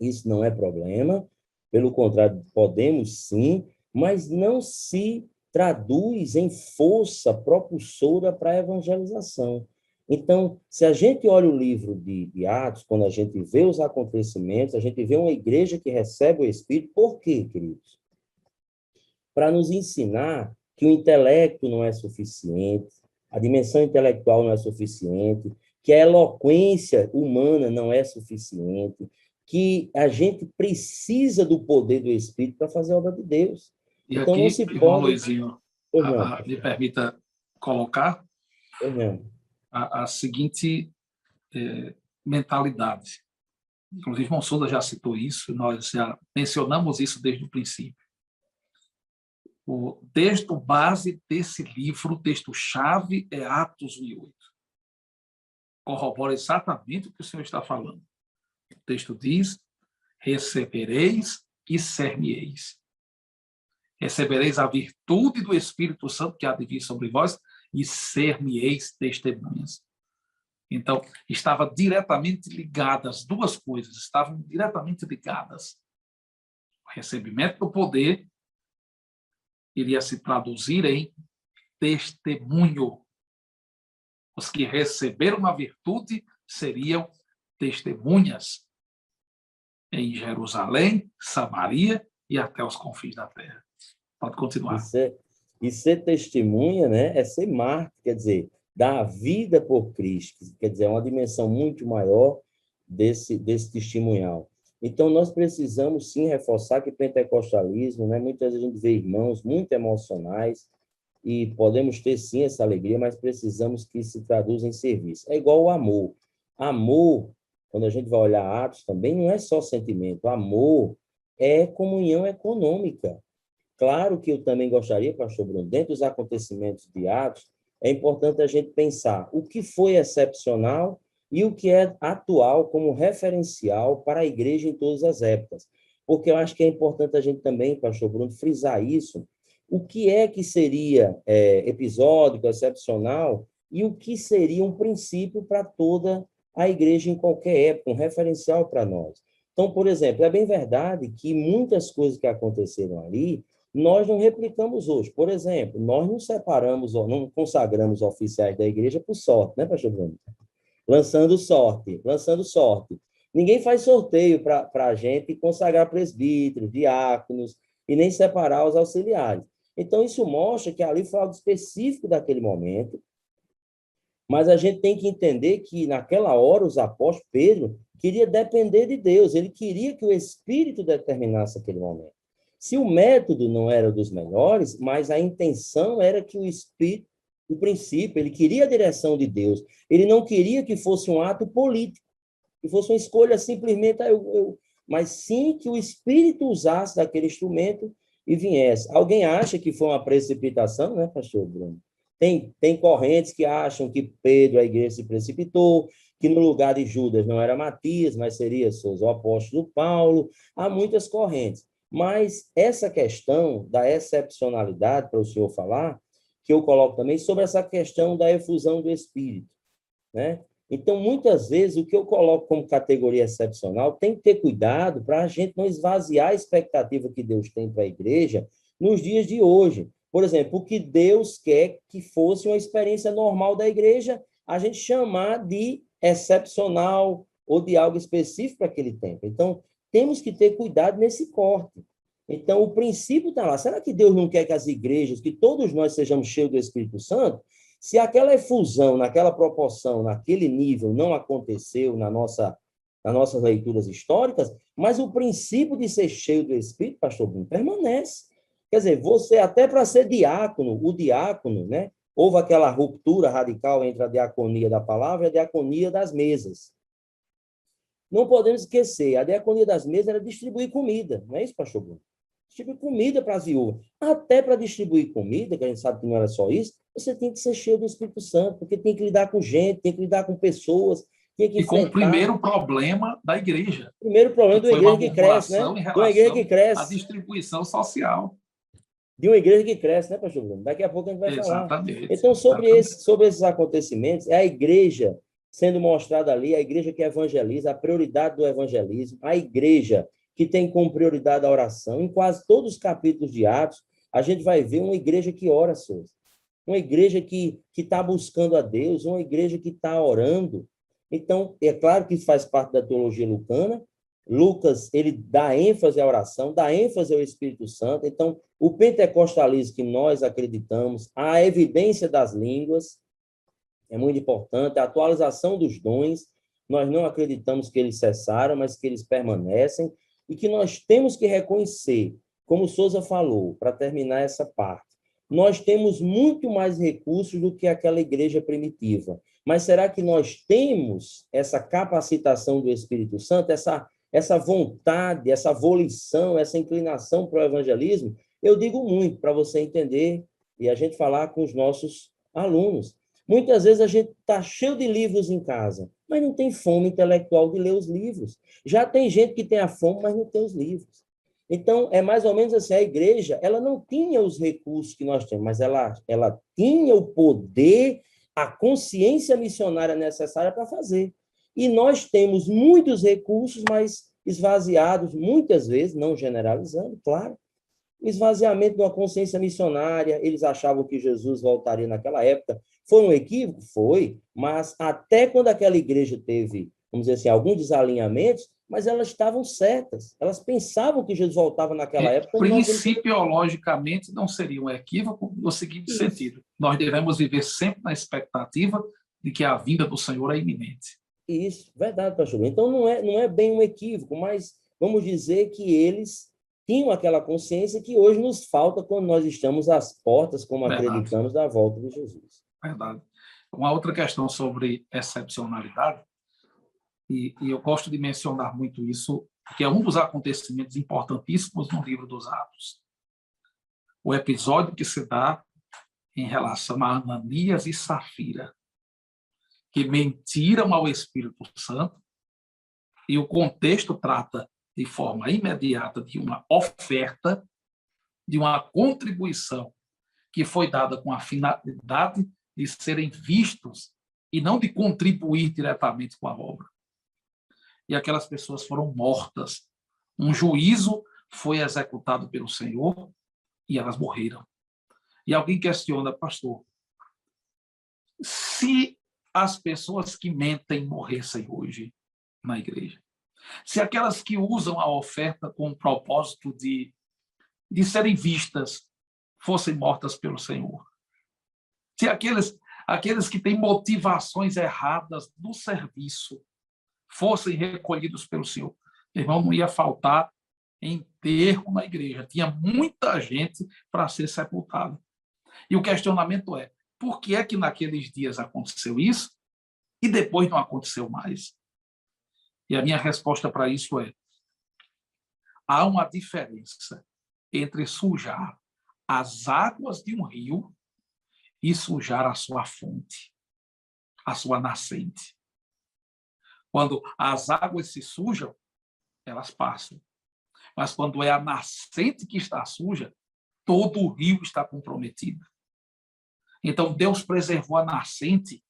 Isso não é problema, pelo contrário, podemos sim, mas não se traduz em força propulsora para a evangelização. Então, se a gente olha o livro de Atos, quando a gente vê os acontecimentos, a gente vê uma igreja que recebe o Espírito, por quê, queridos? Para nos ensinar que o intelecto não é suficiente, a dimensão intelectual não é suficiente, que a eloquência humana não é suficiente, que a gente precisa do poder do Espírito para fazer a obra de Deus. E então, aqui, não se irmão pode... Luizinho, me permita colocar a seguinte mentalidade. Inclusive, irmão Souza já citou isso, nós já mencionamos isso desde o princípio. O texto base desse livro, o texto-chave, é Atos 1:8. Corrobora exatamente o que o Senhor está falando. O texto diz, recebereis e ser-me-eis. Recebereis a virtude do Espírito Santo que há de vir sobre vós e ser-me-eis testemunhas. Então, estava diretamente ligadas, as duas coisas estavam diretamente ligadas. O recebimento do poder iria se traduzir em testemunho. Os que receberam a virtude seriam testemunhas em Jerusalém, Samaria e até os confins da terra. Pode continuar. E ser testemunha, né, é ser mártir, quer dizer, dar a vida por Cristo, quer dizer, é uma dimensão muito maior desse testemunhal. Então, nós precisamos, sim, reforçar que pentecostalismo, né, muitas vezes a gente vê irmãos muito emocionais, e podemos ter, sim, essa alegria, mas precisamos que se traduza em serviço. É igual o amor. Amor quando a gente vai olhar Atos também, não é só sentimento. Amor é comunhão econômica. Claro que eu também gostaria, pastor Bruno, dentro dos acontecimentos de Atos, é importante a gente pensar o que foi excepcional e o que é atual como referencial para a igreja em todas as épocas. Porque eu acho que é importante a gente também, pastor Bruno, frisar isso. O que é que seria episódico, excepcional, e o que seria um princípio para toda a igreja em qualquer época, um referencial para nós. Então, por exemplo, é bem verdade que muitas coisas que aconteceram ali, nós não replicamos hoje. Por exemplo, nós não separamos, ou não consagramos oficiais da igreja por sorte, né, pastor Bruno? Lançando sorte, lançando sorte. Ninguém faz sorteio para a gente consagrar presbíteros, diáconos, e nem separar os auxiliares. Então, isso mostra que ali foi algo específico daquele momento, mas a gente tem que entender que, naquela hora, os apóstolos, Pedro, queria depender de Deus, ele queria que o Espírito determinasse aquele momento. Se o método não era dos melhores, mas a intenção era que o Espírito, o princípio, ele queria a direção de Deus, ele não queria que fosse um ato político, que fosse uma escolha simplesmente, mas sim que o Espírito usasse daquele instrumento e viesse. Alguém acha que foi uma precipitação, né, pastor Bruno? Tem correntes que acham que Pedro, a igreja, se precipitou, que no lugar de Judas não era Matias, mas seria o apóstolo Paulo. Há muitas correntes. Mas essa questão da excepcionalidade, para o senhor falar, que eu coloco também sobre essa questão da efusão do Espírito, né? Então, muitas vezes, o que eu coloco como categoria excepcional tem que ter cuidado para a gente não esvaziar a expectativa que Deus tem para a igreja nos dias de hoje. Por exemplo, o que Deus quer que fosse uma experiência normal da igreja, a gente chamar de excepcional ou de algo específico para aquele tempo. Então, temos que ter cuidado nesse corte. Então, o princípio está lá. Será que Deus não quer que as igrejas, que todos nós sejamos cheios do Espírito Santo? Se aquela efusão, naquela proporção, naquele nível, não aconteceu nas nossas leituras históricas, mas o princípio de ser cheio do Espírito, pastor Bruno, permanece. Quer dizer, você, até para ser diácono, o diácono, né? Houve aquela ruptura radical entre a diaconia da palavra e a diaconia das mesas. Não podemos esquecer, a diaconia das mesas era distribuir comida, não é isso, pastor Bruno? Distribuir comida para as viúvas. Até para distribuir comida, que a gente sabe que não era só isso, você tem que ser cheio do Espírito Santo, porque tem que lidar com gente, tem que lidar com pessoas, tem que enfrentar... E com o primeiro problema da igreja. O primeiro problema de uma igreja que cresce, né? De uma igreja que cresce. A distribuição social. De uma igreja que cresce, né, pastor Bruno? Daqui a pouco a gente vai Exatamente. falar. Então, sobre esses acontecimentos, é a igreja sendo mostrada ali, a igreja que evangeliza, a prioridade do evangelismo, a igreja que tem como prioridade a oração. Em quase todos os capítulos de Atos, a gente vai ver uma igreja que ora, Souza. Uma igreja que está buscando a Deus, uma igreja que está orando. Então, é claro que isso faz parte da teologia lucana. Lucas, ele dá ênfase à oração, dá ênfase ao Espírito Santo. Então, o pentecostalismo que nós acreditamos, a evidência das línguas, é muito importante, a atualização dos dons, nós não acreditamos que eles cessaram, mas que eles permanecem, e que nós temos que reconhecer, como Souza falou, para terminar essa parte, nós temos muito mais recursos do que aquela igreja primitiva. Mas será que nós temos essa capacitação do Espírito Santo, essa vontade, essa volição, essa inclinação para o evangelismo? Eu digo muito para você entender e a gente falar com os nossos alunos. Muitas vezes a gente está cheio de livros em casa, mas não tem fome intelectual de ler os livros. Já tem gente que tem a fome, mas não tem os livros. Então, é mais ou menos assim, a igreja, ela não tinha os recursos que nós temos, mas ela tinha o poder, a consciência missionária necessária para fazer. E nós temos muitos recursos, mas esvaziados, muitas vezes, não generalizando, claro, o esvaziamento de uma consciência missionária, eles achavam que Jesus voltaria naquela época. Foi um equívoco? Foi, mas até quando aquela igreja teve, vamos dizer assim, alguns desalinhamentos, mas elas estavam certas. Elas pensavam que Jesus voltava naquela época. Principiologicamente, não seria um equívoco no seguinte sentido. Nós devemos viver sempre na expectativa de que a vinda do Senhor é iminente. Isso, verdade, pastor. Então, não é bem um equívoco, mas vamos dizer que eles tinham aquela consciência que hoje nos falta quando nós estamos às portas, como acreditamos, da volta de Jesus. Verdade. Uma outra questão sobre excepcionalidade, E eu gosto de mencionar muito isso, porque é um dos acontecimentos importantíssimos no livro dos Atos. O episódio que se dá em relação a Ananias e Safira, que mentiram ao Espírito Santo, e o contexto trata de forma imediata de uma oferta, de uma contribuição que foi dada com a finalidade de serem vistos e não de contribuir diretamente com a obra. E aquelas pessoas foram mortas. Um juízo foi executado pelo Senhor e elas morreram. E alguém questiona, pastor, se as pessoas que mentem morressem hoje na igreja, se aquelas que usam a oferta com o propósito de serem vistas fossem mortas pelo Senhor, se aqueles que têm motivações erradas no serviço fossem recolhidos pelo Senhor, irmão, não ia faltar enterro na igreja. Tinha muita gente para ser sepultada. E o questionamento é, por que é que naqueles dias aconteceu isso e depois não aconteceu mais? E a minha resposta para isso é, há uma diferença entre sujar as águas de um rio e sujar a sua fonte, a sua nascente. Quando as águas se sujam, elas passam. Mas quando é a nascente que está suja, todo o rio está comprometido. Então, Deus preservou a nascente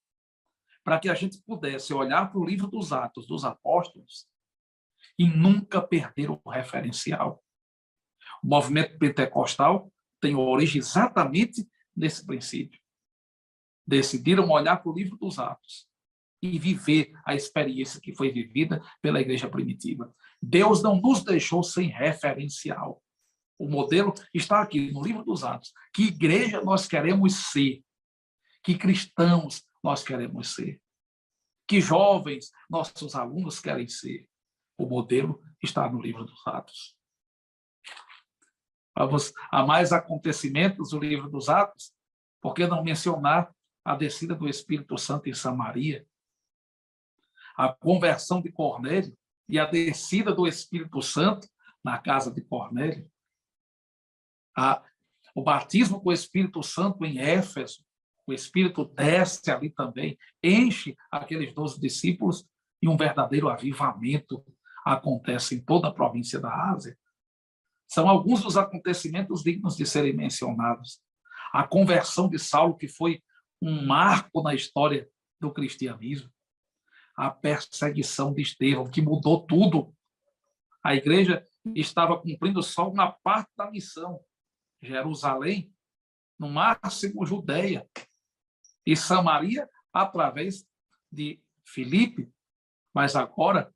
para que a gente pudesse olhar para o livro dos Atos dos Apóstolos e nunca perder o referencial. O movimento pentecostal tem origem exatamente nesse princípio. Decidiram olhar para o livro dos Atos e viver a experiência que foi vivida pela igreja primitiva. Deus não nos deixou sem referencial. O modelo está aqui no livro dos Atos. Que igreja nós queremos ser? Que cristãos nós queremos ser? Que jovens nossos alunos querem ser? O modelo está no livro dos Atos. Há mais acontecimentos no livro dos Atos, por que não mencionar a descida do Espírito Santo em Samaria, a conversão de Cornélio e a descida do Espírito Santo na casa de Cornélio, o batismo com o Espírito Santo em Éfeso, o Espírito desce ali também, enche aqueles 12 discípulos e um verdadeiro avivamento acontece em toda a província da Ásia. São alguns dos acontecimentos dignos de serem mencionados. A conversão de Saulo, que foi um marco na história do cristianismo. A perseguição de Estevão, que mudou tudo. A igreja estava cumprindo só uma parte da missão. Jerusalém, no máximo Judeia, e Samaria através de Filipe. Mas agora,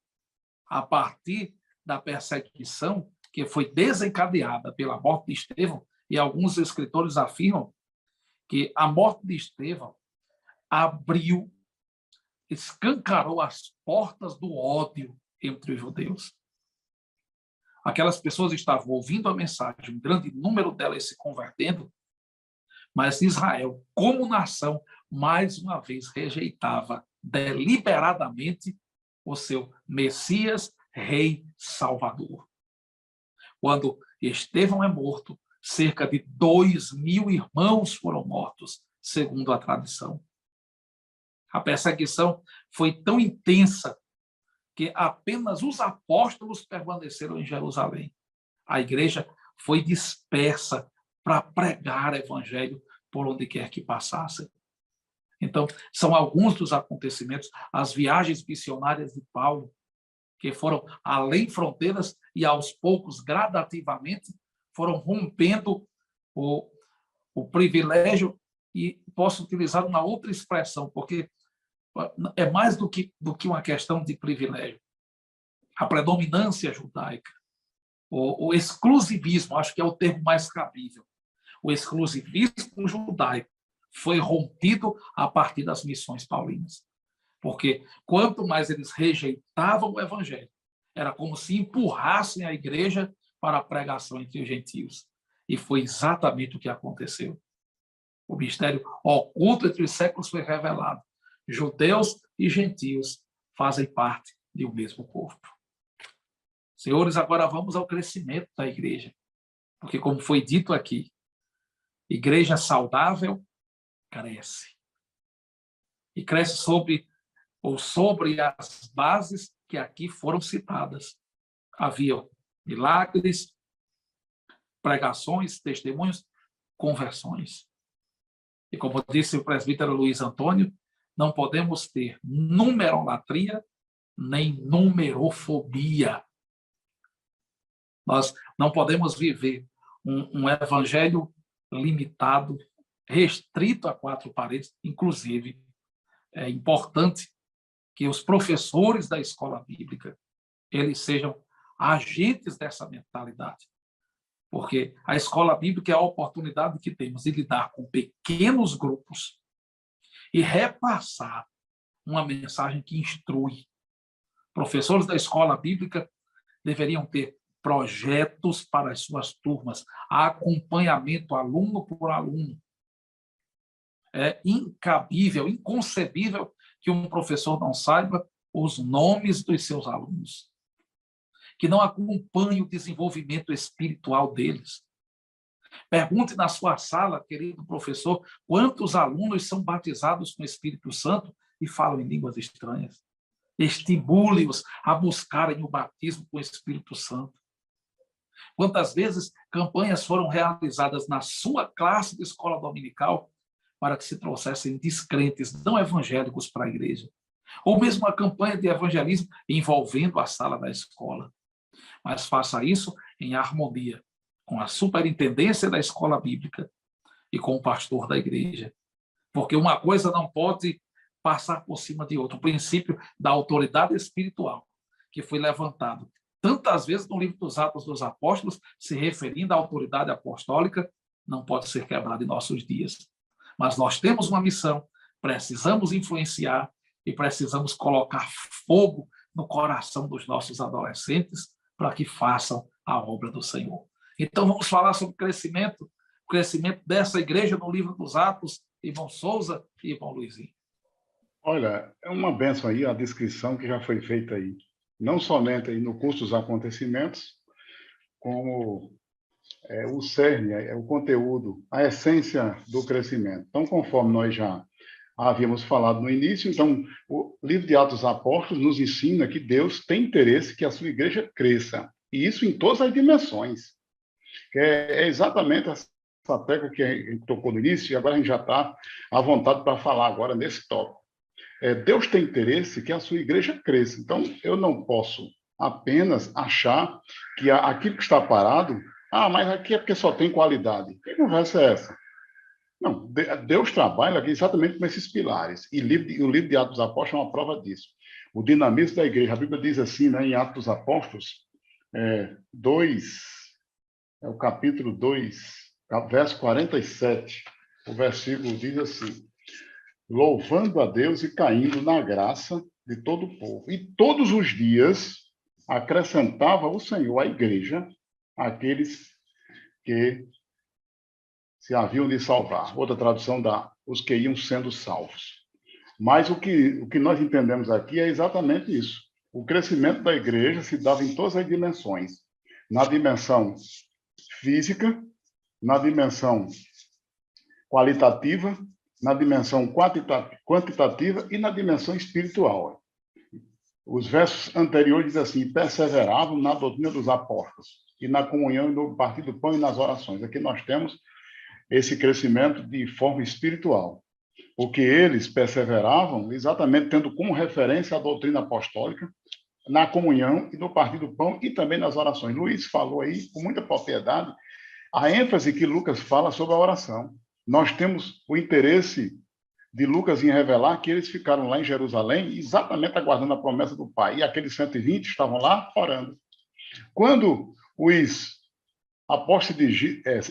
a partir da perseguição que foi desencadeada pela morte de Estevão, e alguns escritores afirmam que a morte de Estevão abriu, escancarou as portas do ódio entre os judeus. Aquelas pessoas estavam ouvindo a mensagem, um grande número delas se convertendo, mas Israel, como nação, mais uma vez rejeitava deliberadamente o seu Messias, Rei, Salvador. Quando Estevão é morto, cerca de 2.000 irmãos foram mortos, segundo a tradição. A perseguição foi tão intensa que apenas os apóstolos permaneceram em Jerusalém. A igreja foi dispersa para pregar o evangelho por onde quer que passassem. Então, são alguns dos acontecimentos, as viagens missionárias de Paulo, que foram além fronteiras e, aos poucos, gradativamente, foram rompendo o privilégio, e posso utilizar uma outra expressão, porque é mais do que uma questão de privilégio. A predominância judaica, o exclusivismo, acho que é o termo mais cabível. O exclusivismo judaico foi rompido a partir das missões paulinas. Porque quanto mais eles rejeitavam o evangelho, era como se empurrassem a igreja para a pregação entre os gentios. E foi exatamente o que aconteceu. O mistério oculto entre os séculos foi revelado. Judeus e gentios fazem parte de um mesmo corpo. Senhores, agora vamos ao crescimento da igreja. Porque, como foi dito aqui, igreja saudável cresce. E cresce sobre as bases que aqui foram citadas. Havia milagres, pregações, testemunhos, conversões. E como disse o presbítero Luiz Antônio, não podemos ter numerolatria nem numerofobia. Nós não podemos viver um evangelho limitado, restrito a 4 paredes. Inclusive, é importante que os professores da escola bíblica eles sejam agentes dessa mentalidade. Porque a escola bíblica é a oportunidade que temos de lidar com pequenos grupos e repassar uma mensagem que instrui. Professores da escola bíblica deveriam ter projetos para as suas turmas, acompanhamento aluno por aluno. É incabível, inconcebível que um professor não saiba os nomes dos seus alunos, que não acompanhe o desenvolvimento espiritual deles. Pergunte na sua sala, querido professor, quantos alunos são batizados com o Espírito Santo e falam em línguas estranhas. Estimule-os a buscarem o batismo com o Espírito Santo. Quantas vezes campanhas foram realizadas na sua classe de escola dominical para que se trouxessem descrentes não evangélicos para a igreja? Ou mesmo a campanha de evangelismo envolvendo a sala da escola. Mas faça isso em harmonia com a superintendência da escola bíblica e com o pastor da igreja. Porque uma coisa não pode passar por cima de outra. O princípio da autoridade espiritual, que foi levantado tantas vezes no livro dos Atos dos Apóstolos, se referindo à autoridade apostólica, não pode ser quebrado em nossos dias. Mas nós temos uma missão, precisamos influenciar e precisamos colocar fogo no coração dos nossos adolescentes para que façam a obra do Senhor. Então, vamos falar sobre o crescimento dessa igreja no livro dos Atos, irmão Souza e irmão Luizinho. Olha, é uma bênção aí a descrição que já foi feita aí, não somente aí no curso dos acontecimentos, como o cerne, o conteúdo, a essência do crescimento. Então, conforme nós já havíamos falado no início, então, o livro de Atos dos Apóstolos nos ensina que Deus tem interesse que a sua igreja cresça, e isso em todas as dimensões. É exatamente essa tecla que a gente tocou no início, e agora a gente já está à vontade para falar agora nesse tópico. Deus tem interesse que a sua igreja cresça. Então, eu não posso apenas achar que aquilo que está parado, mas aqui é porque só tem qualidade. Que conversa é essa? Não, Deus trabalha aqui exatamente com esses pilares. E o livro de Atos dos Apóstolos é uma prova disso. O dinamismo da igreja, a Bíblia diz assim, né, em Atos dos Apóstolos, o capítulo 2, verso 47, o versículo diz assim: louvando a Deus e caindo na graça de todo o povo. E todos os dias acrescentava o Senhor à igreja aqueles que se haviam de salvar. Outra tradução dá os que iam sendo salvos. Mas o que nós entendemos aqui é exatamente isso. O crescimento da igreja se dava em todas as dimensões. Na dimensão física, na dimensão qualitativa, na dimensão quantitativa e na dimensão espiritual. Os versos anteriores dizem assim: perseveravam na doutrina dos apóstolos e na comunhão, no partir do pão e nas orações. Aqui nós temos esse crescimento de forma espiritual, porque eles perseveravam exatamente tendo como referência a doutrina apostólica, na comunhão e no partir do pão e também nas orações. Luiz falou aí com muita propriedade a ênfase que Lucas fala sobre a oração. Nós temos o interesse de Lucas em revelar que eles ficaram lá em Jerusalém exatamente aguardando a promessa do Pai. E aqueles 120 estavam lá orando. Quando os apóstolos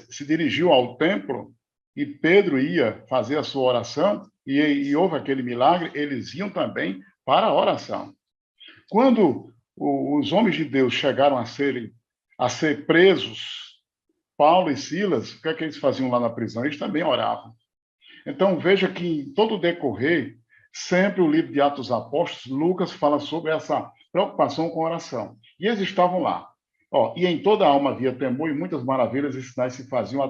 se dirigiu ao templo e Pedro ia fazer a sua oração e houve aquele milagre, eles iam também para a oração. Quando os homens de Deus chegaram a ser presos, Paulo e Silas, o que é que eles faziam lá na prisão? Eles também oravam. Então, veja que em todo o decorrer, sempre o livro de Atos dos Apóstolos, Lucas fala sobre essa preocupação com oração. E eles estavam lá. E em toda a alma havia temor, e muitas maravilhas e sinais se faziam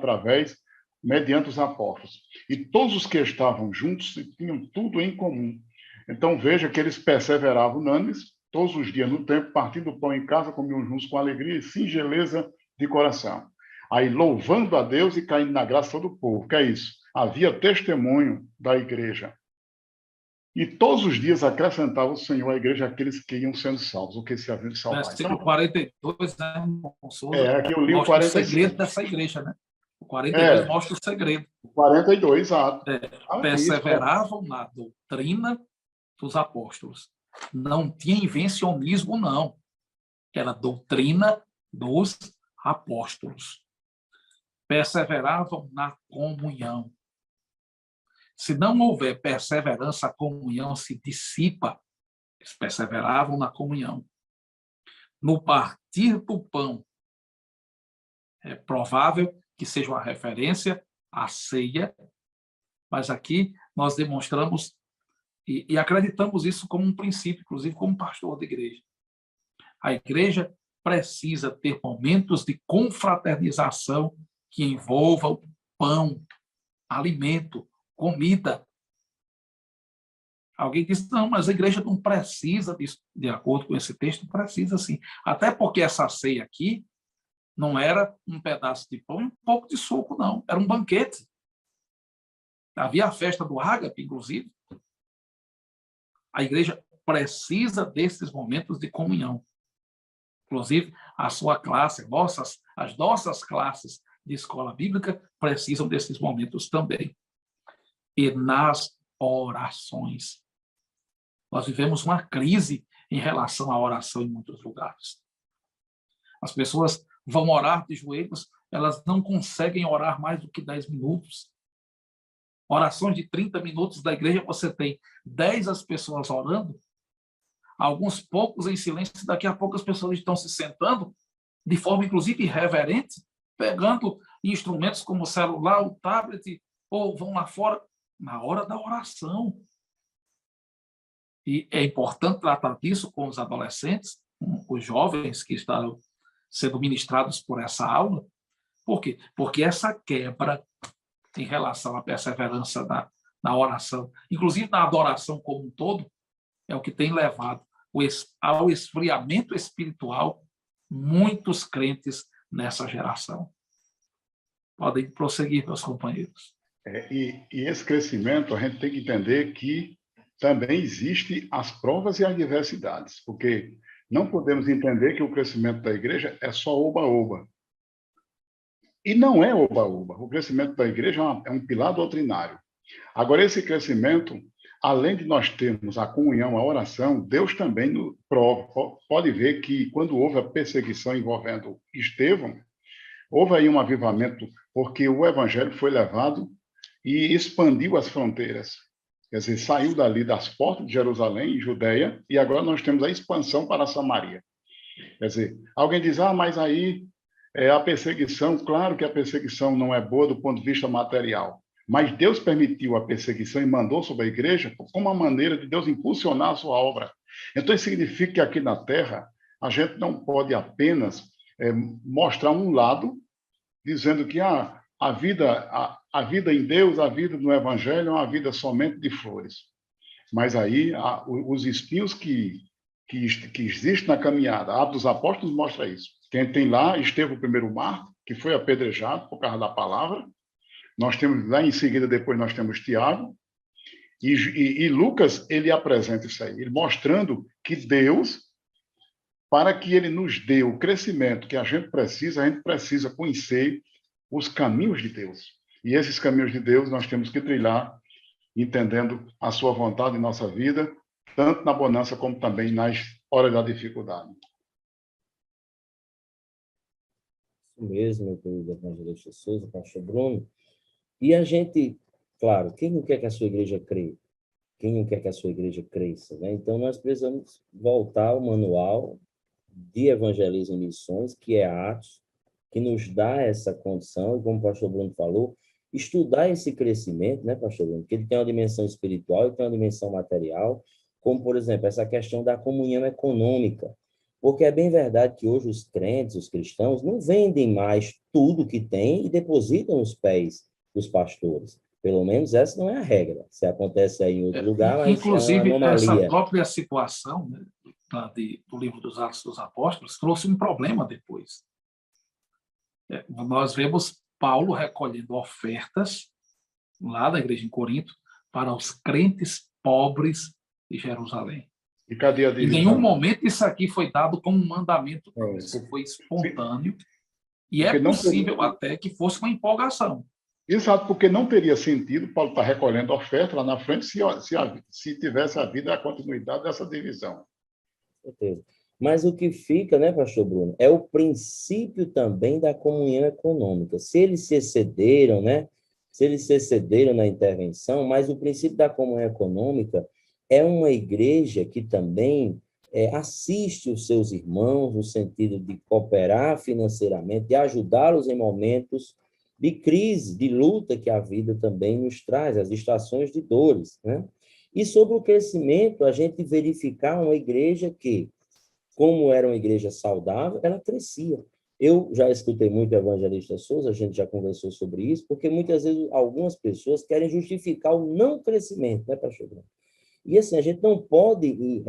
mediante os apóstolos. E todos os que estavam juntos tinham tudo em comum. Então veja que eles perseveravam unânimes, todos os dias no templo, partindo o pão em casa, comiam juntos com alegria e singeleza de coração. Aí louvando a Deus e caindo na graça do povo. Que é isso? Havia testemunho da igreja. E todos os dias acrescentava o Senhor à igreja aqueles que iam sendo salvos, ou que se haviam de salvar. Versículo 42, né, Souza, aqui eu li o mostra 46. o segredo dessa igreja, né? O 42 mostra o segredo. 42, exato. Perseveravam na doutrina dos apóstolos. Não tinha invencionismo, não. Era doutrina dos apóstolos. Perseveravam na comunhão. Se não houver perseverança, a comunhão se dissipa. Eles perseveravam na comunhão. No partir do pão, é provável que seja uma referência à ceia, mas aqui nós demonstramos e acreditamos isso como um princípio, inclusive como pastor de igreja. A igreja precisa ter momentos de confraternização que envolvam pão, alimento, comida. Alguém disse, não, mas a igreja não precisa disso. De acordo com esse texto, precisa sim. Até porque essa ceia aqui não era um pedaço de pão e um pouco de suco, não. Era um banquete. Havia a festa do ágape, inclusive. A igreja precisa desses momentos de comunhão. Inclusive, a sua classe, as nossas classes de escola bíblica precisam desses momentos também. E nas orações. Nós vivemos uma crise em relação à oração em muitos lugares. As pessoas vão orar de joelhos, elas não conseguem orar mais do que 10 minutos. Orações de 30 minutos da igreja, você tem 10 as pessoas orando, alguns poucos em silêncio, daqui a pouco as pessoas estão se sentando, de forma inclusive irreverente, pegando instrumentos como o celular, o tablet, ou vão lá fora, na hora da oração. E é importante tratar disso com os adolescentes, com os jovens que estão sendo ministrados por essa aula. Por quê? Porque essa quebra em relação à perseverança na oração, inclusive na adoração como um todo, é o que tem levado ao esfriamento espiritual muitos crentes nessa geração. Podem prosseguir, meus companheiros. E esse crescimento, a gente tem que entender que também existem as provas e adversidades, porque não podemos entender que o crescimento da igreja é só oba-oba. E não é oba-oba. O crescimento da igreja é um pilar doutrinário. Agora, esse crescimento, além de nós termos a comunhão, a oração, Deus também nos prova. Pode ver que quando houve a perseguição envolvendo Estevão, houve aí um avivamento, porque o evangelho foi levado e expandiu as fronteiras. Quer dizer, saiu dali das portas de Jerusalém, Judeia, e agora nós temos a expansão para Samaria. Quer dizer, alguém diz, mas aí a perseguição, claro que a perseguição não é boa do ponto de vista material, mas Deus permitiu a perseguição e mandou sobre a igreja como uma maneira de Deus impulsionar a sua obra. Então, isso significa que aqui na Terra, a gente não pode apenas mostrar um lado, dizendo que a vida em Deus, a vida no Evangelho é uma vida somente de flores. Mas aí, os espinhos que existem na caminhada, a Atos dos Apóstolos mostra isso. Quem tem lá, Estevão, o primeiro mártir, que foi apedrejado por causa da palavra. Nós temos lá em seguida, depois nós temos Tiago. E Lucas, ele apresenta isso aí, ele mostrando que Deus, para que ele nos dê o crescimento que a gente precisa conhecer os caminhos de Deus. E esses caminhos de Deus nós temos que trilhar, entendendo a sua vontade em nossa vida, tanto na bonança como também nas horas da dificuldade. Isso mesmo, meu querido evangelista Souza, pastor Bruno. E a gente, claro, quem não quer que a sua igreja cresça? Quem não quer que a sua igreja cresça, né? Então, nós precisamos voltar ao manual de evangelismo e missões, que é Atos, que nos dá essa condição, e como o pastor Bruno falou, estudar esse crescimento, né, pastor Bruno? Porque ele tem uma dimensão espiritual e tem uma dimensão material, como, por exemplo, essa questão da comunhão econômica. Porque é bem verdade que hoje os crentes, os cristãos, não vendem mais tudo que têm e depositam nos pés dos pastores. Pelo menos essa não é a regra. Se acontece aí em outro lugar, mas é uma Inclusive, essa anomalia. própria situação, né, do livro dos Atos dos Apóstolos trouxe um problema depois. Nós vemos Paulo recolhendo ofertas lá da igreja em Corinto para os crentes pobres de Jerusalém. E cadê a Em nenhum divisão? momento isso aqui foi dado como um mandamento, É, isso foi espontâneo, e é porque não teria, possível até que fosse uma empolgação. exato, porque não teria sentido Paulo estar recolhendo oferta lá na frente se tivesse havido a continuidade dessa divisão. Certeza. Mas o que fica, né, pastor Bruno, é o princípio também da comunhão econômica. Se eles se excederam, né, se eles se excederam na intervenção, mas o princípio da comunhão econômica é uma igreja que também assiste os seus irmãos no sentido de cooperar financeiramente, de ajudá-los em momentos de crise, de luta que a vida também nos traz, as estações de dores, né? E sobre o crescimento, a gente verificar uma igreja que, como era uma igreja saudável, ela crescia. Eu já escutei muito o evangelista Souza, a gente já conversou sobre isso, porque muitas vezes algumas pessoas querem justificar o não crescimento, né, pastor? E assim, a gente não pode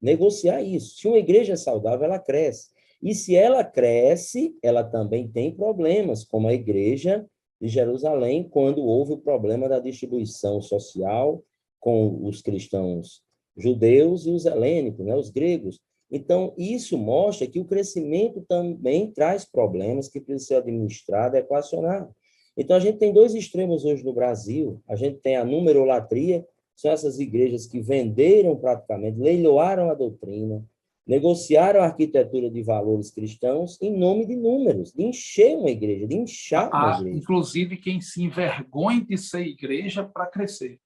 negociar isso. Se uma igreja é saudável, ela cresce. E se ela cresce, ela também tem problemas, como a igreja de Jerusalém, quando houve o problema da distribuição social com os cristãos judeus e os helênicos, né, os gregos. Então, isso mostra que o crescimento também traz problemas que precisam ser administrados, equacionados. Então, a gente tem dois extremos hoje no Brasil. A gente tem a numerolatria, são essas igrejas que venderam praticamente, leiloaram a doutrina, negociaram a arquitetura de valores cristãos em nome de números, de encher uma igreja, de inchar uma igreja. Inclusive, quem se envergonha de ser igreja para crescer.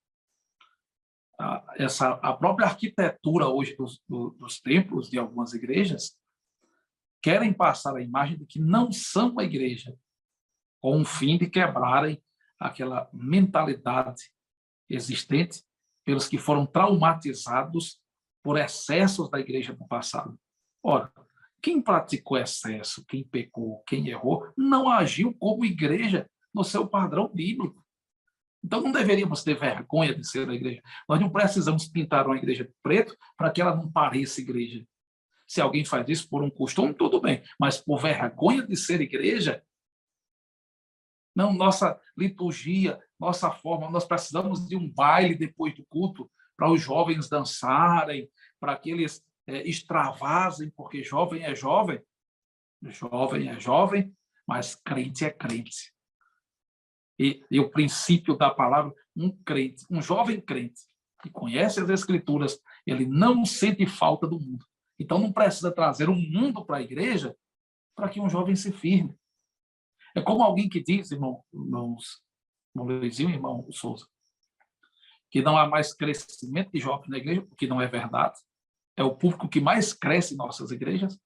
A própria arquitetura hoje dos templos de algumas igrejas querem passar a imagem de que não são uma igreja, com o fim de quebrarem aquela mentalidade existente pelos que foram traumatizados por excessos da igreja no passado. Ora, quem praticou excesso, quem pecou, quem errou, não agiu como igreja no seu padrão bíblico. Então, não deveríamos ter vergonha de ser a igreja. Nós não precisamos pintar uma igreja de preto para que ela não pareça igreja. Se alguém faz isso por um costume, tudo bem. Mas por vergonha de ser igreja, não, nossa liturgia, nossa forma, nós precisamos de um baile depois do culto para os jovens dançarem, para que eles extravasem, porque jovem é jovem, mas crente é crente. E o princípio da palavra, um crente, um jovem crente, que conhece as Escrituras, ele não sente falta do mundo. Então, não precisa trazer um mundo para a igreja para que um jovem se firme. É como alguém que diz, irmão Luizinho e irmão Souza, que não há mais crescimento de jovens na igreja, o que não é verdade. É o público que mais cresce em nossas igrejas.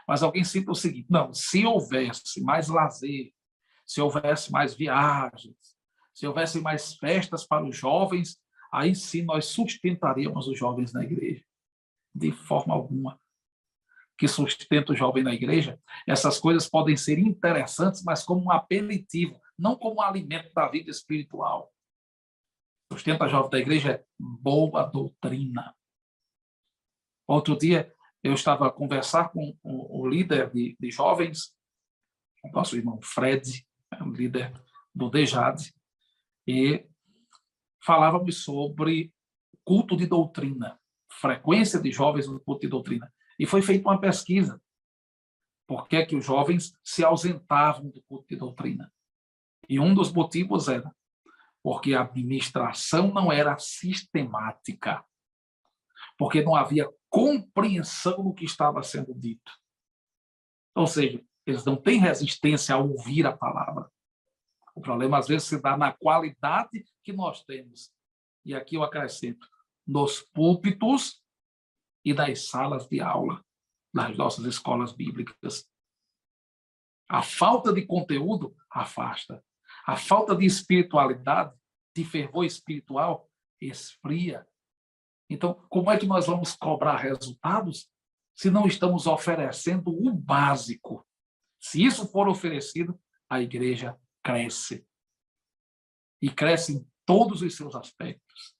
Mas alguém cita o seguinte: não, se houvesse mais lazer, se houvesse mais viagens, se houvesse mais festas para os jovens, aí sim nós sustentaríamos os jovens na igreja. De forma alguma. Que sustenta o jovem na igreja, essas coisas podem ser interessantes, mas como um aperitivo, não como um alimento da vida espiritual. Sustenta o jovem da igreja é boa doutrina. Outro dia, eu estava a conversar com o líder de jovens, o nosso irmão Fred, o líder do DEJAD, e falávamos sobre culto de doutrina, frequência de jovens no culto de doutrina. E foi feita uma pesquisa. Por que é que os jovens se ausentavam do culto de doutrina? E um dos motivos era porque a administração não era sistemática, porque não havia compreensão do que estava sendo dito. Ou seja, eles não têm resistência a ouvir a palavra. O problema, às vezes, se dá na qualidade que nós temos. E aqui eu acrescento, nos púlpitos e nas salas de aula, nas nossas escolas bíblicas. A falta de conteúdo afasta. A falta de espiritualidade, de fervor espiritual, esfria. Então, como é que nós vamos cobrar resultados se não estamos oferecendo o básico? Se isso for oferecido, a igreja cresce. E cresce em todos os seus aspectos.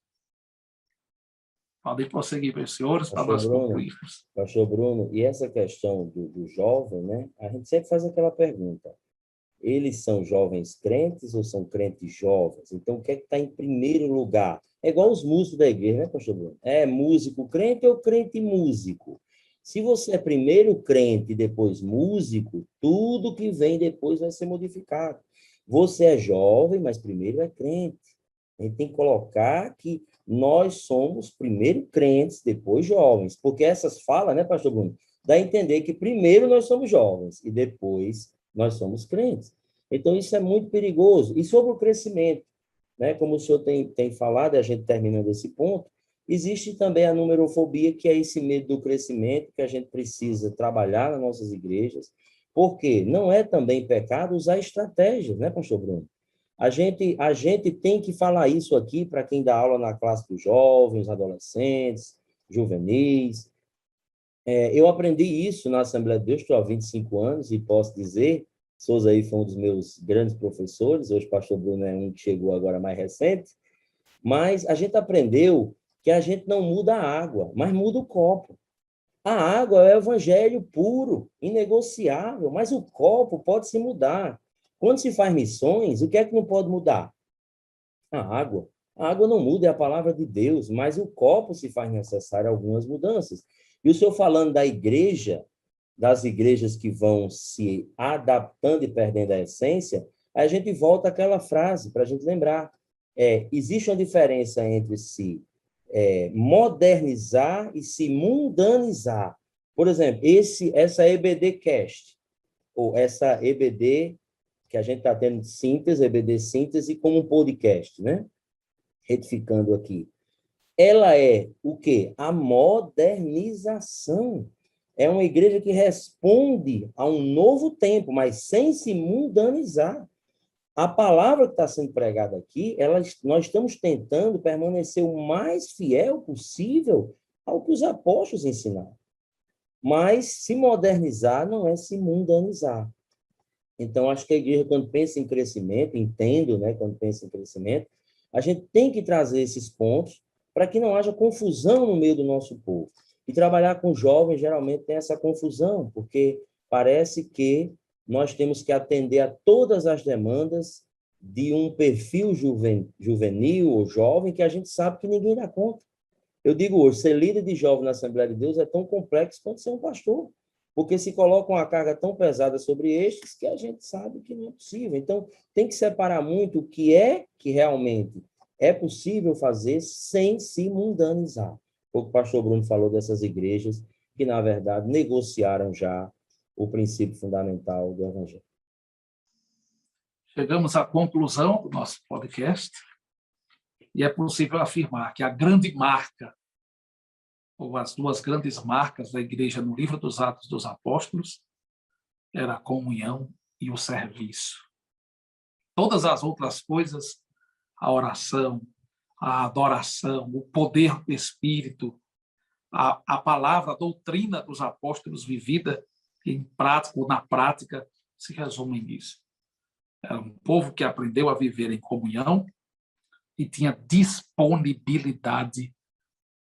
Podem prosseguir, senhores, para nós concluirmos. Pastor Bruno, e essa questão do jovem, né? A gente sempre faz aquela pergunta. Eles são jovens crentes ou são crentes jovens? Então, o que é que está em primeiro lugar? É igual os músicos da igreja, né, pastor Bruno? É músico crente ou crente músico? Se você é primeiro crente e depois músico, tudo que vem depois vai ser modificado. Você é jovem, mas primeiro é crente. A gente tem que colocar que nós somos primeiro crentes, depois jovens. Porque essas falas, né, pastor Bruno? Dá a entender que primeiro nós somos jovens e depois nós somos crentes. Então, isso é muito perigoso. E sobre o crescimento, né, como o senhor tem falado, e a gente terminando esse ponto, existe também a numerofobia, que é esse medo do crescimento que a gente precisa trabalhar nas nossas igrejas, porque não é também pecado usar estratégias, né, pastor Bruno? A gente tem que falar isso aqui para quem dá aula na classe dos jovens, adolescentes, juvenis. Eu aprendi isso na Assembleia de Deus, estou há 25 anos, e posso dizer, Souza aí foi um dos meus grandes professores, hoje o pastor Bruno é um que chegou agora mais recente, mas a gente aprendeu que a gente não muda a água, mas muda o copo. A água é o evangelho puro, inegociável, mas o copo pode se mudar. Quando se faz missões, o que é que não pode mudar? A água. A água não muda, é a palavra de Deus, mas o copo se faz necessário algumas mudanças. E o senhor falando da igreja, das igrejas que vão se adaptando e perdendo a essência, a gente volta àquela frase para a gente lembrar. Existe uma diferença entre se modernizar e se mundanizar. Por exemplo, essa EBD Cast, ou essa EBD que a gente está tendo síntese, EBD síntese, como um podcast, né? Retificando aqui. Ela é o quê? A modernização. É uma igreja que responde a um novo tempo, mas sem se mundanizar. A palavra que está sendo pregada aqui, nós estamos tentando permanecer o mais fiel possível ao que os apóstolos ensinaram. Mas se modernizar não é se mundanizar. Então, acho que a igreja, quando pensa em crescimento, entendo, né, quando pensa em crescimento, a gente tem que trazer esses pontos para que não haja confusão no meio do nosso povo. E trabalhar com jovens, geralmente, tem essa confusão, porque parece que nós temos que atender a todas as demandas de um perfil juvenil ou jovem que a gente sabe que ninguém dá conta. Eu digo hoje, ser líder de jovem na Assembleia de Deus é tão complexo quanto ser um pastor, porque se coloca uma carga tão pesada sobre estes que a gente sabe que não é possível. Então, tem que separar muito o que é que realmente é possível fazer sem se mundanizar. O pastor Bruno falou dessas igrejas que, na verdade, negociaram já o princípio fundamental do Evangelho. Chegamos à conclusão do nosso podcast e é possível afirmar que a grande marca, ou as duas grandes marcas da igreja no livro dos Atos dos Apóstolos, era a comunhão e o serviço. Todas as outras coisas, a oração, a adoração, o poder do Espírito, a palavra, a doutrina dos apóstolos vivida em prática ou na prática, se resumem nisso. Era um povo que aprendeu a viver em comunhão e tinha disponibilidade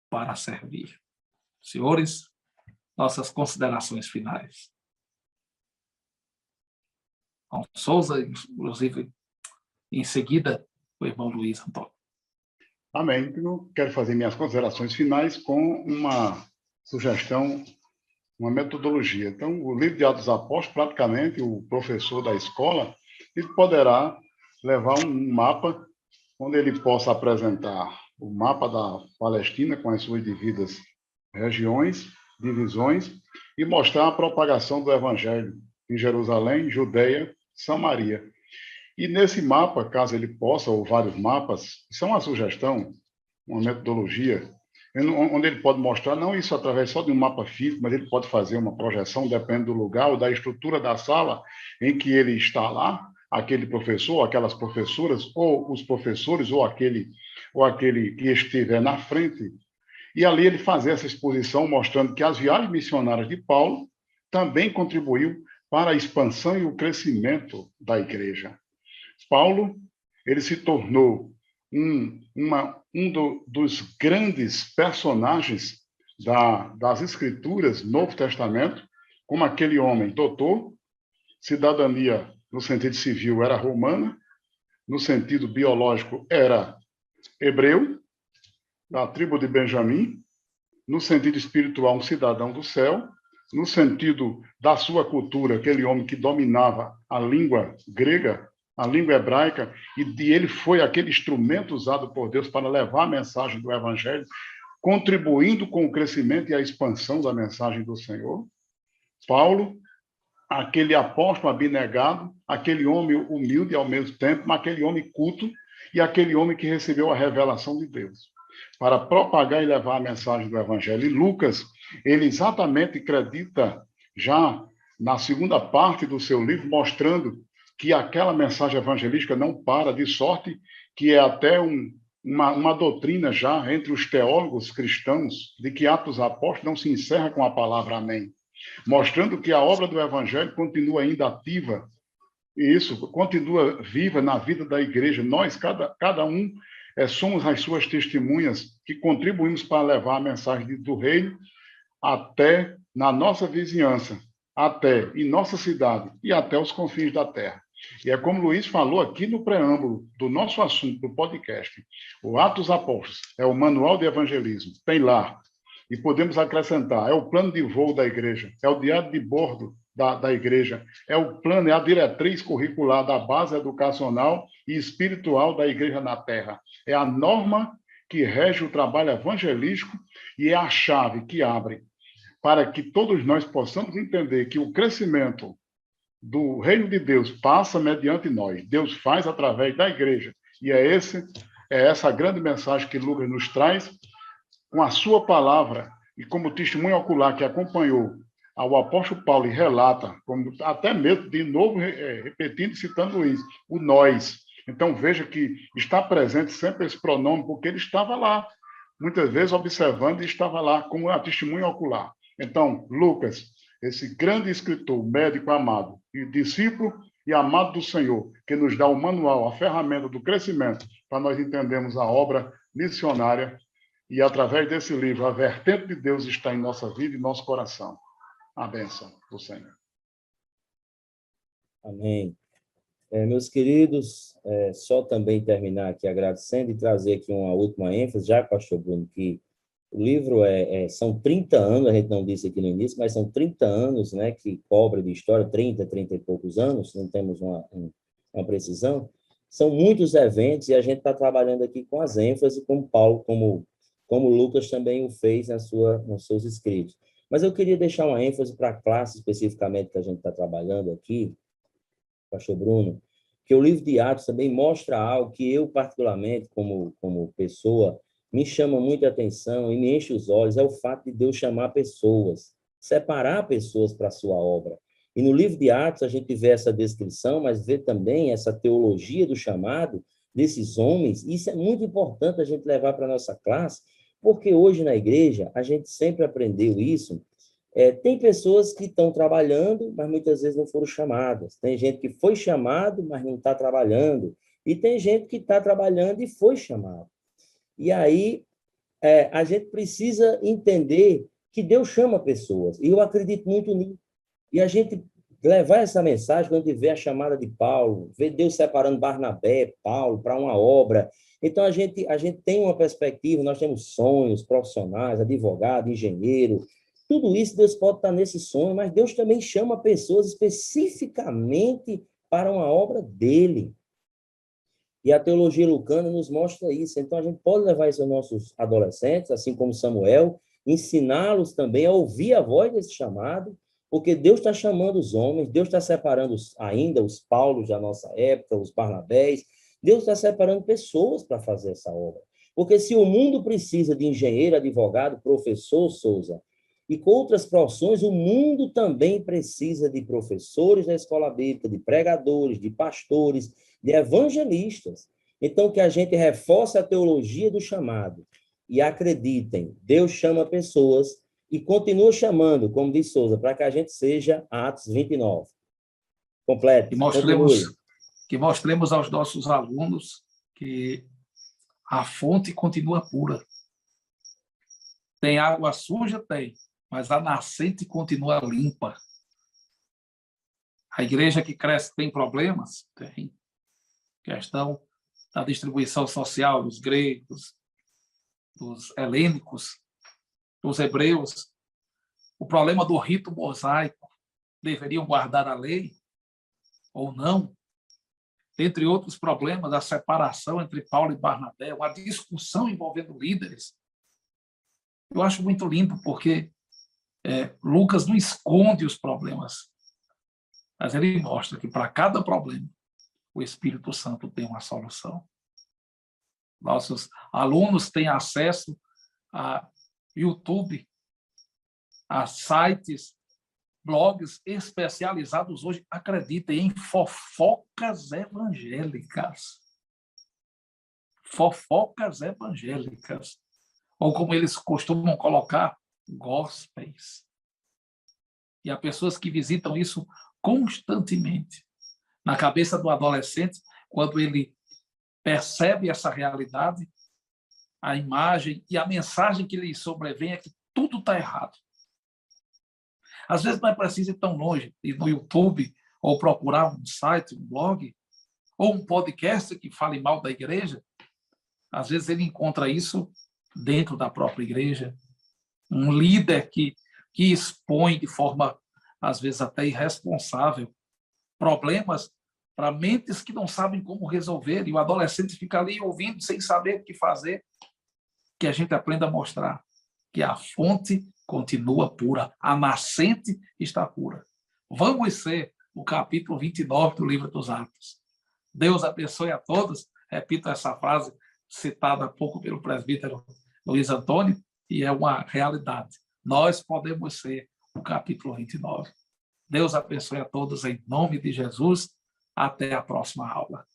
para servir. Senhores, nossas considerações finais. Então, Souza, inclusive, em seguida, o irmão Luiz Antônio. Amém. Eu quero fazer minhas considerações finais com uma sugestão, uma metodologia. Então, o livro de Atos dos Apóstolos, praticamente, o professor da escola, ele poderá levar um mapa onde ele possa apresentar o mapa da Palestina com as suas devidas regiões, divisões, e mostrar a propagação do Evangelho em Jerusalém, Judeia, Samaria. E nesse mapa, caso ele possa, ou vários mapas, isso é uma sugestão, uma metodologia, onde ele pode mostrar, não isso através só de um mapa físico, mas ele pode fazer uma projeção, depende do lugar ou da estrutura da sala em que ele está lá, aquele professor, aquelas professoras, ou os professores, ou aquele que estiver na frente. E ali ele fazia essa exposição mostrando que as viagens missionárias de Paulo também contribuiu para a expansão e o crescimento da igreja. Paulo, ele se tornou dos grandes personagens das Escrituras, Novo Testamento, como aquele homem doutor, cidadania no sentido civil era romana, no sentido biológico era hebreu, da tribo de Benjamim, no sentido espiritual um cidadão do céu, no sentido da sua cultura, aquele homem que dominava a língua grega, a língua hebraica, e ele foi aquele instrumento usado por Deus para levar a mensagem do Evangelho, contribuindo com o crescimento e a expansão da mensagem do Senhor. Paulo, aquele apóstolo abnegado, aquele homem humilde ao mesmo tempo, mas aquele homem culto e aquele homem que recebeu a revelação de Deus para propagar e levar a mensagem do Evangelho. E Lucas, ele exatamente acredita já na segunda parte do seu livro, mostrando que aquela mensagem evangelística não para, de sorte que é até uma doutrina já entre os teólogos cristãos de que Atos Apóstolos não se encerra com a palavra amém, mostrando que a obra do Evangelho continua ainda ativa, e isso continua viva na vida da igreja. Nós, cada um, somos as suas testemunhas que contribuímos para levar a mensagem do reino até na nossa vizinhança, até em nossa cidade e até os confins da terra. E é como o Luiz falou aqui no preâmbulo do nosso assunto do podcast, o Atos Apóstolos é o manual de evangelismo, tem lá. E podemos acrescentar, é o plano de voo da igreja, é o diário de bordo da igreja, é o plano, é a diretriz curricular da base educacional e espiritual da igreja na terra. É a norma que rege o trabalho evangelístico e é a chave que abre para que todos nós possamos entender que o crescimento do reino de Deus passa mediante nós. Deus faz através da igreja. E é essa grande mensagem que Lucas nos traz com a sua palavra e como testemunho ocular que acompanhou ao apóstolo Paulo e relata, como até mesmo, de novo, repetindo e citando Luiz, o nós. Então, veja que está presente sempre esse pronome, porque ele estava lá, muitas vezes observando e estava lá como a testemunho ocular. Então, Lucas, esse grande escritor, médico amado, e discípulo e amado do Senhor, que nos dá o manual, a ferramenta do crescimento, para nós entendermos a obra missionária, e através desse livro, a vertente de Deus está em nossa vida e nosso coração. A bênção do Senhor. Amém. Meus queridos, só também terminar aqui agradecendo e trazer aqui uma última ênfase, já, pastor Bruno, que o livro são 30 anos, a gente não disse aqui no início, mas são 30 anos, né, que cobre de história, 30 e poucos anos, não temos uma precisão. São muitos eventos e a gente está trabalhando aqui com as ênfases, como Paulo, como Lucas também o fez nos seus escritos. Mas eu queria deixar uma ênfase para a classe especificamente que a gente está trabalhando aqui, pastor Bruno, que o livro de Atos também mostra algo que eu, particularmente, como pessoa, me chama muita atenção e me enche os olhos, é o fato de Deus chamar pessoas, separar pessoas para a sua obra. E no livro de Atos a gente vê essa descrição, mas vê também essa teologia do chamado desses homens. Isso é muito importante a gente levar para a nossa classe, porque hoje na igreja a gente sempre aprendeu isso. Tem pessoas que estão trabalhando, mas muitas vezes não foram chamadas. Tem gente que foi chamado, mas não está trabalhando. E tem gente que está trabalhando e foi chamado. E aí, a gente precisa entender que Deus chama pessoas. E eu acredito muito nisso. E a gente levar essa mensagem, quando a gente vê a chamada de Paulo, vê Deus separando Barnabé, Paulo, para uma obra. Então, a gente tem uma perspectiva, nós temos sonhos profissionais, advogado, engenheiro, tudo isso Deus pode estar nesse sonho, mas Deus também chama pessoas especificamente para uma obra dele. E a teologia lucana nos mostra isso. Então, a gente pode levar isso aos nossos adolescentes, assim como Samuel, ensiná-los também a ouvir a voz desse chamado, porque Deus está chamando os homens, Deus está separando ainda os Paulos da nossa época, os Barnabés, Deus está separando pessoas para fazer essa obra. Porque se o mundo precisa de engenheiro, advogado, professor, Souza, e com outras profissões, o mundo também precisa de professores da escola bíblica, de pregadores, de pastores, de evangelistas. Então, que a gente reforce a teologia do chamado e acreditem, Deus chama pessoas e continua chamando, como diz Souza, para que a gente seja Atos 29. Completo. Que mostremos aos nossos alunos que a fonte continua pura. Tem água suja? Tem, mas a nascente continua limpa. A igreja que cresce tem problemas? Tem. Questão da distribuição social dos gregos, dos helênicos, dos hebreus. O problema do rito mosaico. Deveriam guardar a lei ou não? Entre outros problemas, a separação entre Paulo e Barnabé, uma discussão envolvendo líderes. Eu acho muito lindo, porque Lucas não esconde os problemas, mas ele mostra que para cada problema, o Espírito Santo tem uma solução. Nossos alunos têm acesso a YouTube, a sites, blogs especializados hoje, acreditem, em fofocas evangélicas. Fofocas evangélicas. Ou como eles costumam colocar, gospels. E há pessoas que visitam isso constantemente. Na cabeça do adolescente, quando ele percebe essa realidade, a imagem e a mensagem que lhe sobrevém é que tudo está errado. Às vezes não é preciso ir tão longe, ir no YouTube, ou procurar um site, um blog, ou um podcast que fale mal da igreja. Às vezes ele encontra isso dentro da própria igreja. Um líder que expõe de forma, às vezes até irresponsável, problemas para mentes que não sabem como resolver, e o adolescente fica ali ouvindo sem saber o que fazer. Que a gente aprenda a mostrar que a fonte continua pura, a nascente está pura. Vamos ser o capítulo 29 do livro dos Atos. Deus abençoe a todos. Repito essa frase citada há pouco pelo presbítero Luiz Antônio, e é uma realidade. Nós podemos ser o capítulo 29. Deus abençoe a todos em nome de Jesus. Até a próxima aula.